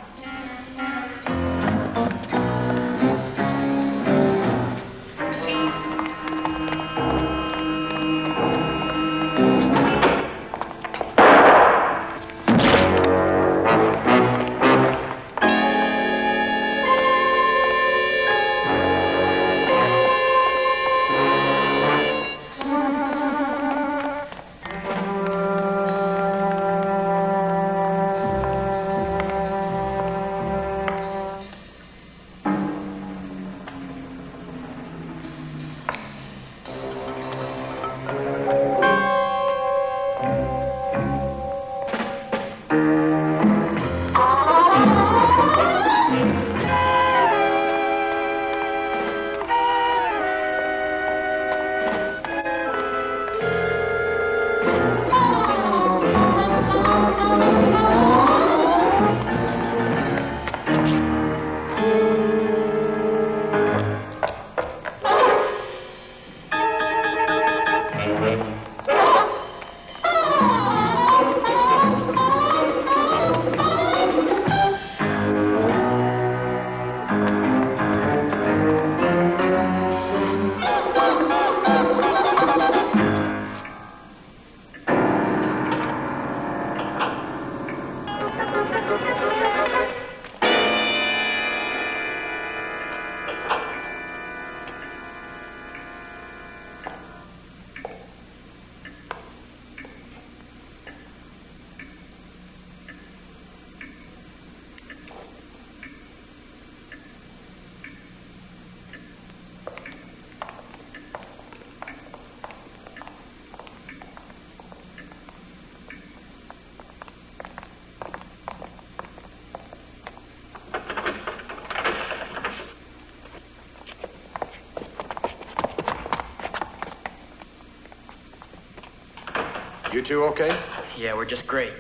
two okay? Yeah, we're just great.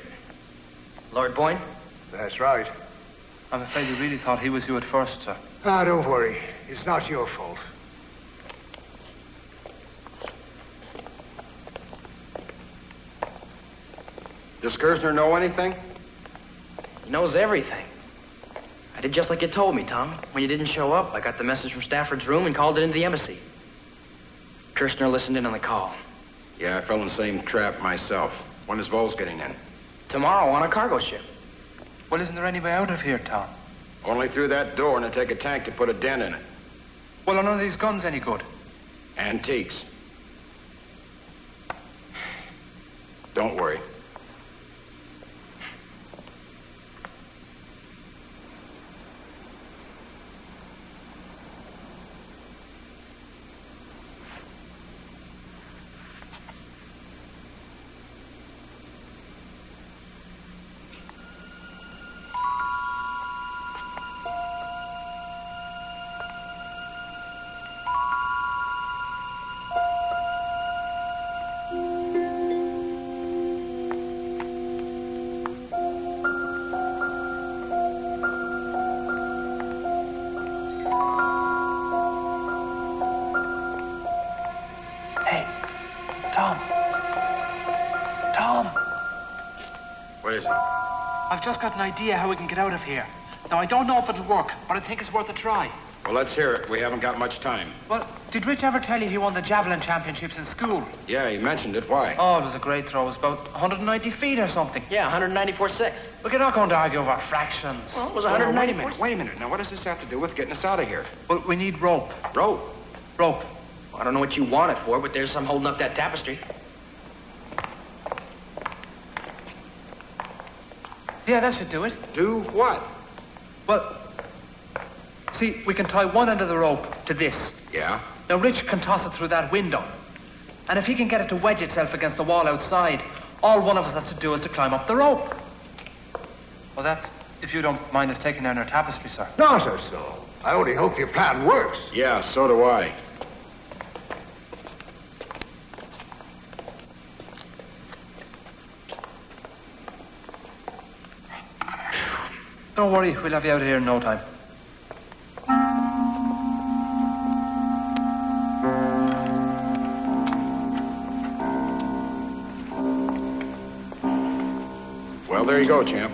Lord Boyne? That's right. I'm afraid we really thought he was you at first, sir. Ah, don't worry. It's not your fault. Does Kersner know anything? He knows everything. I did just like you told me, Tom. When you didn't show up, I got the message from Stafford's room and called it into the embassy. Kersner listened in on the call. Yeah, I fell in the same trap myself. When is Vols getting in? Tomorrow on a cargo ship. Well, isn't there any way out of here, Tom? Only through that door, and it'll take a tank to put a dent in it. Well, are none of these guns any good? Antiques. Don't worry. I've just got an idea how we can get out of here. Now, I don't know if it'll work, but I think it's worth a try. Well, let's hear it. We haven't got much time. Well, did Rich ever tell you he won the javelin championships in school? Yeah, he mentioned it. Why? Oh, it was a great throw. It was about 190 feet or something. Yeah, 194.6. Look, you're not going to argue over fractions. Well, it was 190. Wait a minute. Now, what does this have to do with getting us out of here? Well, we need rope. Rope? Rope. Well, I don't know what you want it for, but there's some holding up that tapestry. Yeah, that should do it. Do what? Well, see, we can tie one end of the rope to this. Yeah? Now, Rich can toss it through that window. And if he can get it to wedge itself against the wall outside, all one of us has to do is to climb up the rope. Well, that's if you don't mind us taking down our tapestry, sir. Not at all. I only hope your plan works. Yeah, so do I. Don't worry, we'll have you out of here in no time. Well, there you go, champ.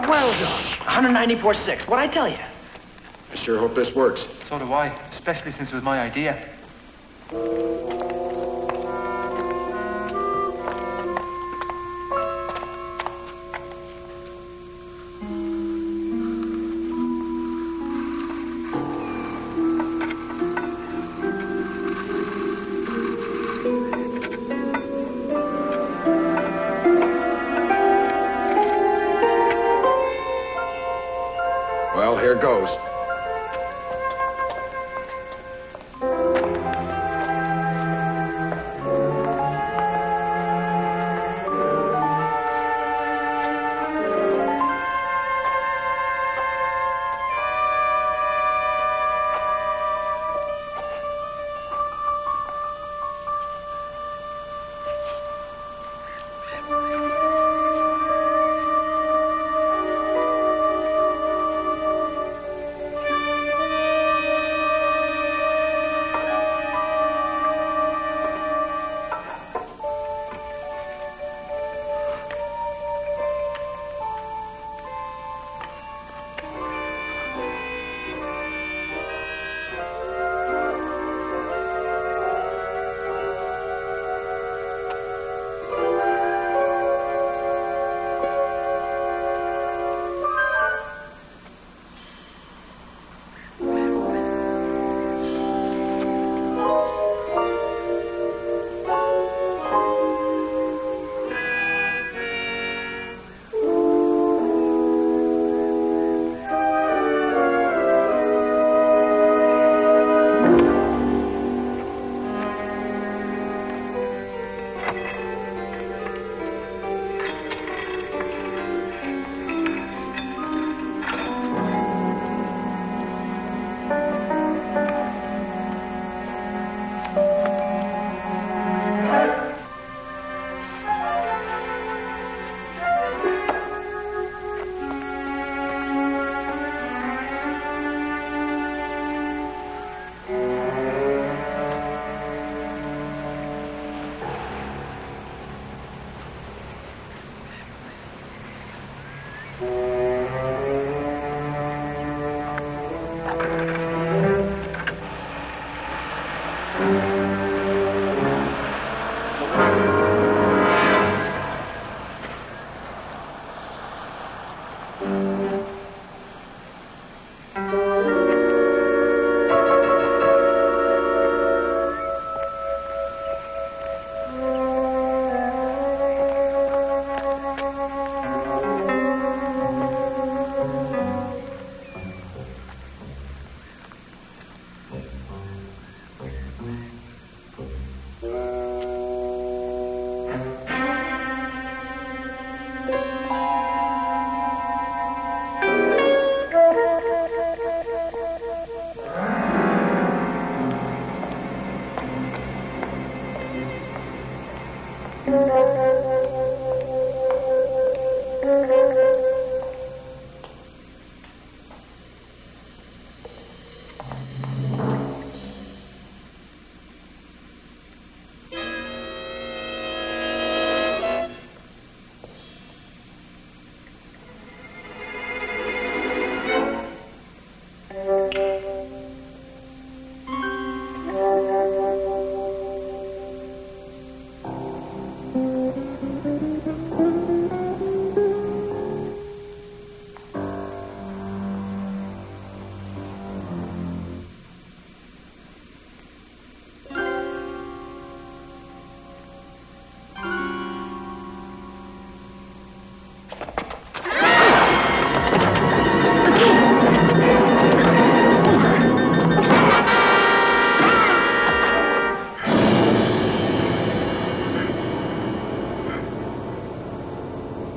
Well done. 194.6. What'd I tell you? I sure hope this works. So do I, especially since it was my idea. Well, here goes.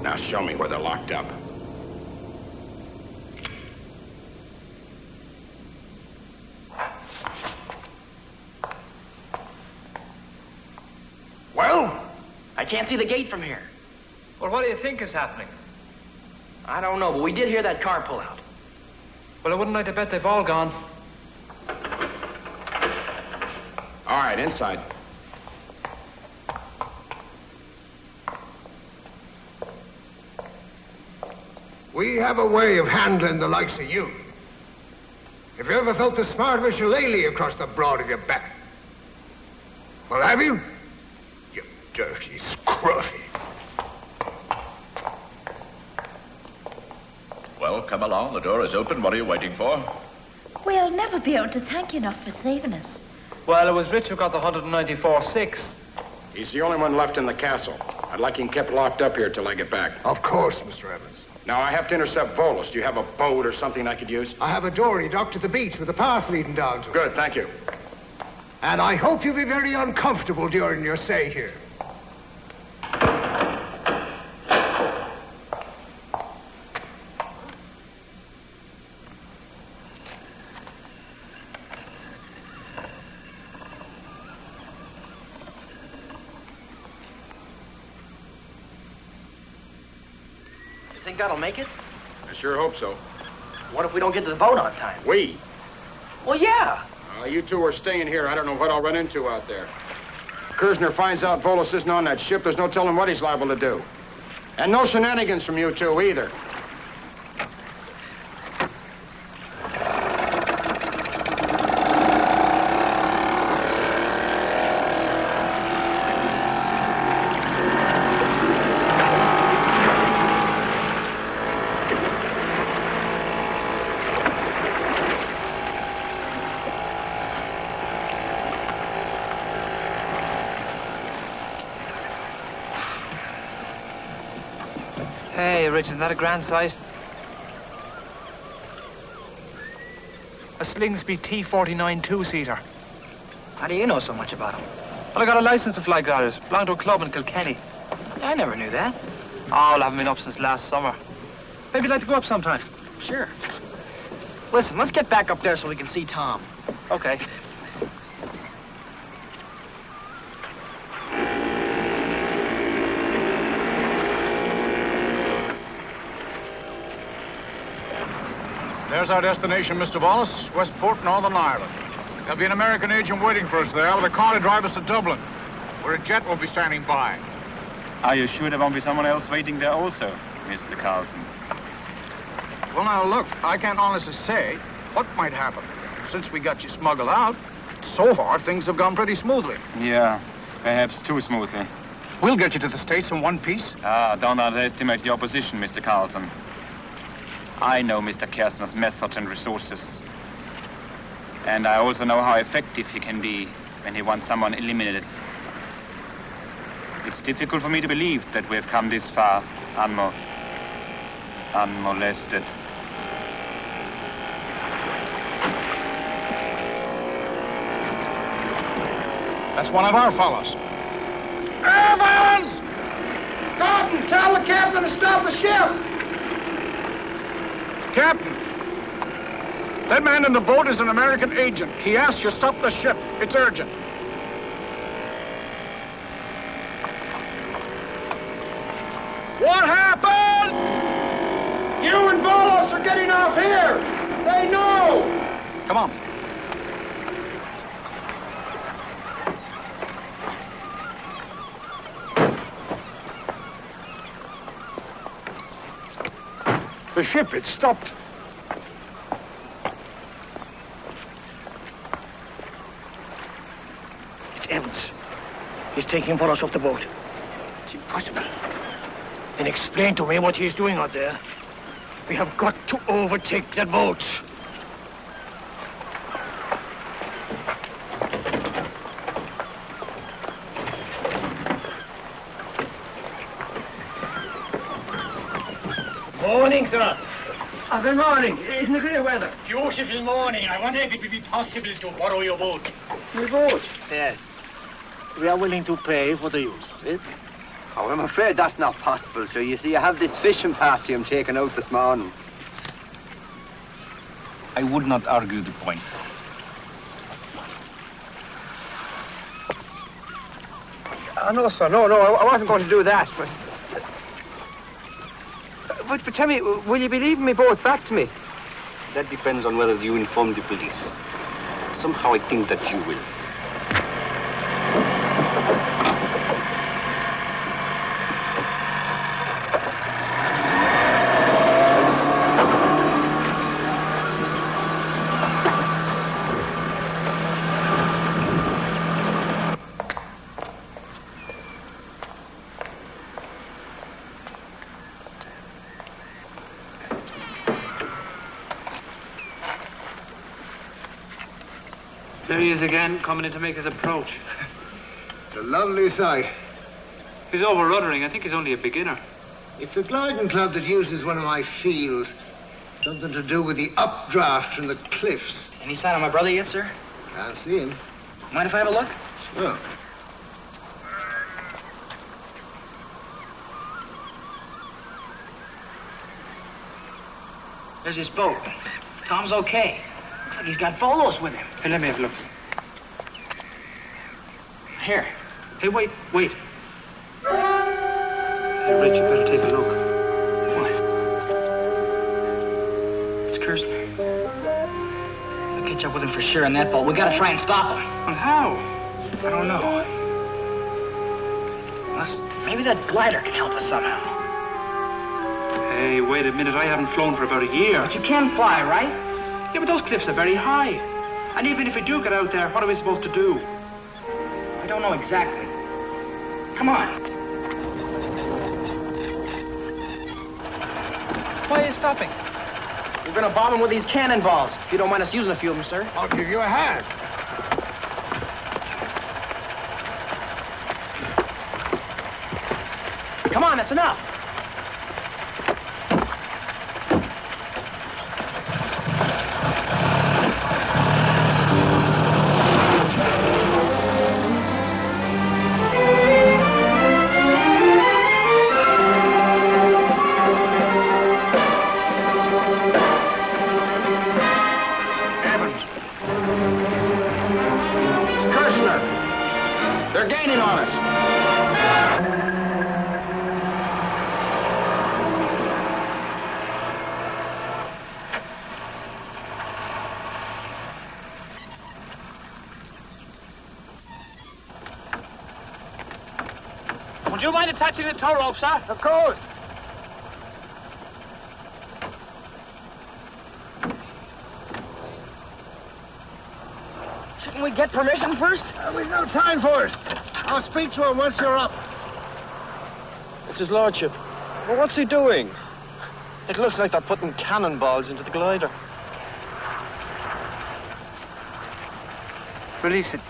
Now show me where they're locked up. Well? I can't see the gate from here. Well, what do you think is happening? I don't know, but we did hear that car pull out. Well, I wouldn't like to bet they've all gone. All right, inside. We have a way of handling the likes of you. Have you ever felt the smart of a shillelagh across the broad of your back? Well, have you? You dirty scruffy. Well, come along. The door is open. What are you waiting for? We'll never be able to thank you enough for saving us. Well, it was Rich who got the 194-6. He's the only one left in the castle. I'd like him kept locked up here till I get back. Of course, Mr. Evans. Now, I have to intercept Volos. Do you have a boat or something I could use? I have a dory docked to the beach with a path leading down to it. Good, thank you. And I hope you'll be very uncomfortable during your stay here. Think that'll make it? I sure hope so. What if we don't get to the boat on time? We? Well, yeah. You two are staying here. I don't know what I'll run into out there. Kersner finds out Volos isn't on that ship. There's no telling what he's liable to do. And no shenanigans from you two either. Hey, Rich, isn't that a grand sight? A Slingsby T-49 two-seater. How do you know so much about him? Well, I got a license to fly gliders. Belonged to a club in Kilkenny. I never knew that. Oh, I haven't been up since last summer. Maybe you'd like to go up sometime. Sure. Listen, let's get back up there so we can see Tom. Okay. There's our destination, Mr. Wallace. Westport, Northern Ireland. There'll be an American agent waiting for us there with a car to drive us to Dublin, where a jet will be standing by. Are you sure there won't be someone else waiting there also, Mr. Carleton? Well, now, look, I can't honestly say what might happen. Since we got you smuggled out, so far, things have gone pretty smoothly. Yeah, perhaps too smoothly. We'll get you to the States in one piece. Don't underestimate the opposition, Mr. Carleton. I know Mr. Kersner's methods and resources. And I also know how effective he can be when he wants someone eliminated. It's difficult for me to believe that we've come this far unmolested. That's one of our fellows. Evans! Carleton, tell the captain to stop the ship! Captain, that man in the boat is an American agent. He asked you to stop the ship. It's urgent. What happened? You and Volos are getting off here. They know. Come on. The ship, it stopped. It's Evans. He's taking Volos off the boat. It's impossible. Then explain to me what he's doing out there. We have got to overtake that boat. Morning, sir. Good morning. Isn't it great weather? Beautiful morning. I wonder if it would be possible to borrow your boat. My boat? Yes. We are willing to pay for the use of it. Oh, I'm afraid that's not possible, sir. You see, I have this fishing party I'm taking out this morning. I would not argue the point. No, sir. No, I wasn't going to do that, but tell me, will you be leaving me boat back to me? That depends on whether you inform the police. Somehow I think that you will. There he is again, coming in to make his approach. It's a lovely sight. He's over-ruddering. I think he's only a beginner. It's a gliding club that uses one of my fields. Something to do with the updraft from the cliffs. Any sign of my brother yet, sir? Can't see him. Mind if I have a look? Sure. There's his boat. Tom's okay. Looks like he's got Volos with him. Hey, let me have a look. Here. Hey, wait. Hey, Rich, you better take a look. What? It's Kersner. We'll catch up with him for sure in that boat. We gotta try and stop him. Well, how? I don't know. Unless maybe that glider can help us somehow. Hey, wait a minute. I haven't flown for about a year. But you can fly, right? Yeah, but those cliffs are very high. And even if we do get out there, what are we supposed to do? I don't know exactly. Come on. Why are you stopping? We're gonna bomb him with these cannonballs. If you don't mind us using a few of them, sir. I'll give you a hand. Come on, that's enough. They're gaining on us. Would you mind attaching the tow rope, sir? Of course. Shouldn't we get permission first? We've no time for it. I'll speak to him once you're up. It's his lordship. Well, what's he doing? It looks like they're putting cannonballs into the glider. Release it.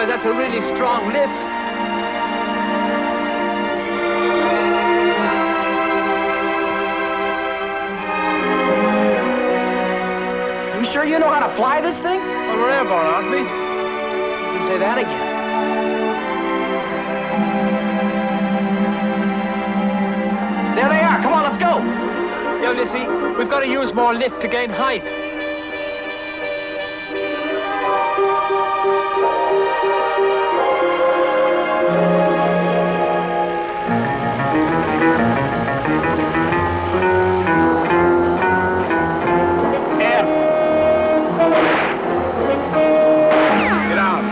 That's a really strong lift. You sure you know how to fly this thing? Well, we're airborne, aren't we? You can say that again. There they are. Come on, let's go. Yo, Lissy, we've got to use more lift to gain height. Get out.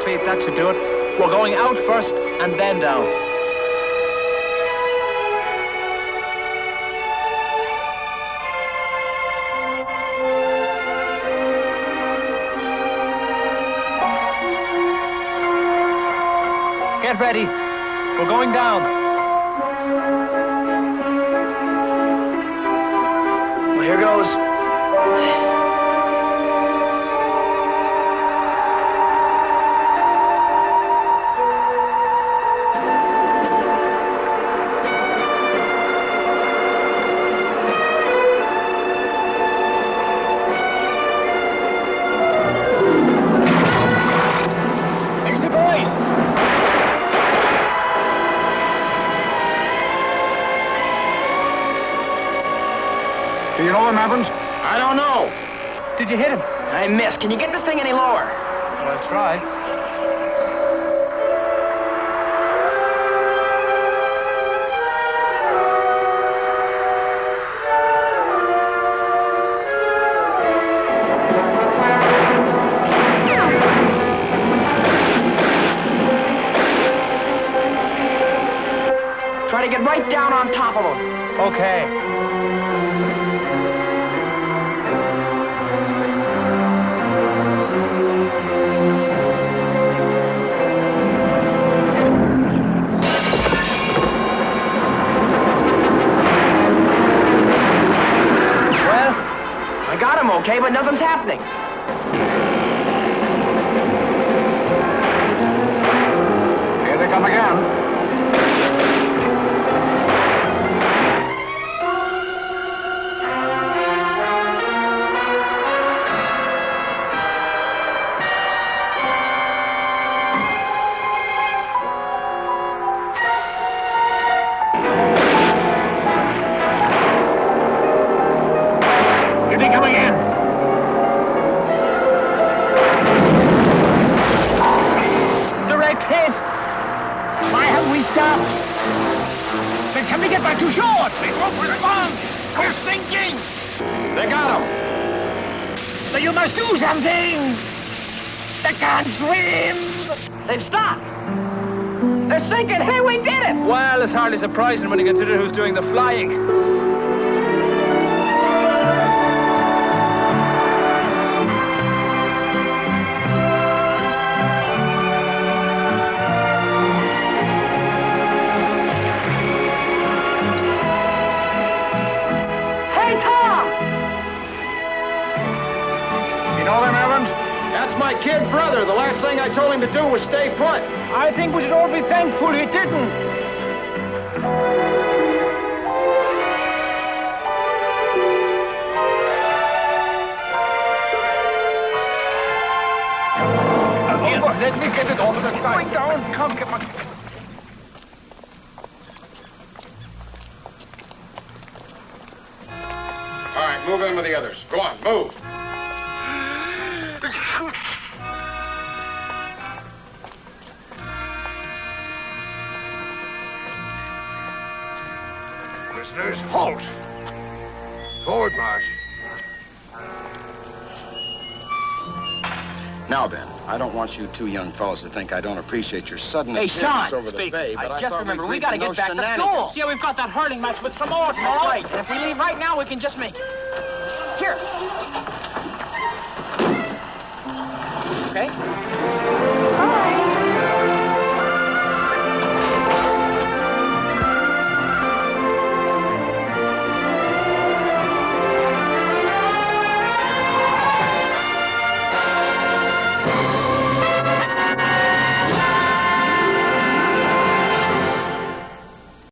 Feet, that should do it. We're going out first and then down. Get ready. We're going down. Well, here goes. You know what happened? I don't know. Did you hit him? I missed. Can you get this thing any lower? Well, I'll try. Try to get right down on top of him. Okay. I got him okay, but nothing's happening. Here they come again. Too short! They won't respond! We're sinking! They got him! But you must do something! They can't swim! They've stopped! They're sinking! Hey, we did it! Well, it's hardly surprising when you consider who's doing the flying. My kid brother. The last thing I told him to do was stay put. I think we should all be thankful he didn't. Let me get it over the side. Going down. Come, get my... All right, move in with the others. Go on, move. Prisoners, halt! Forward march. Now then, I don't want you two young fellows to think I don't appreciate your sudden Hey, appearance Sean, over the bay, but I just thought remembered, we we'd gotta no get back to shenanigans. school. See, we've got that hurling match with Tremor tomorrow. That's right, and if we leave right now, we can just make it. Here. Okay?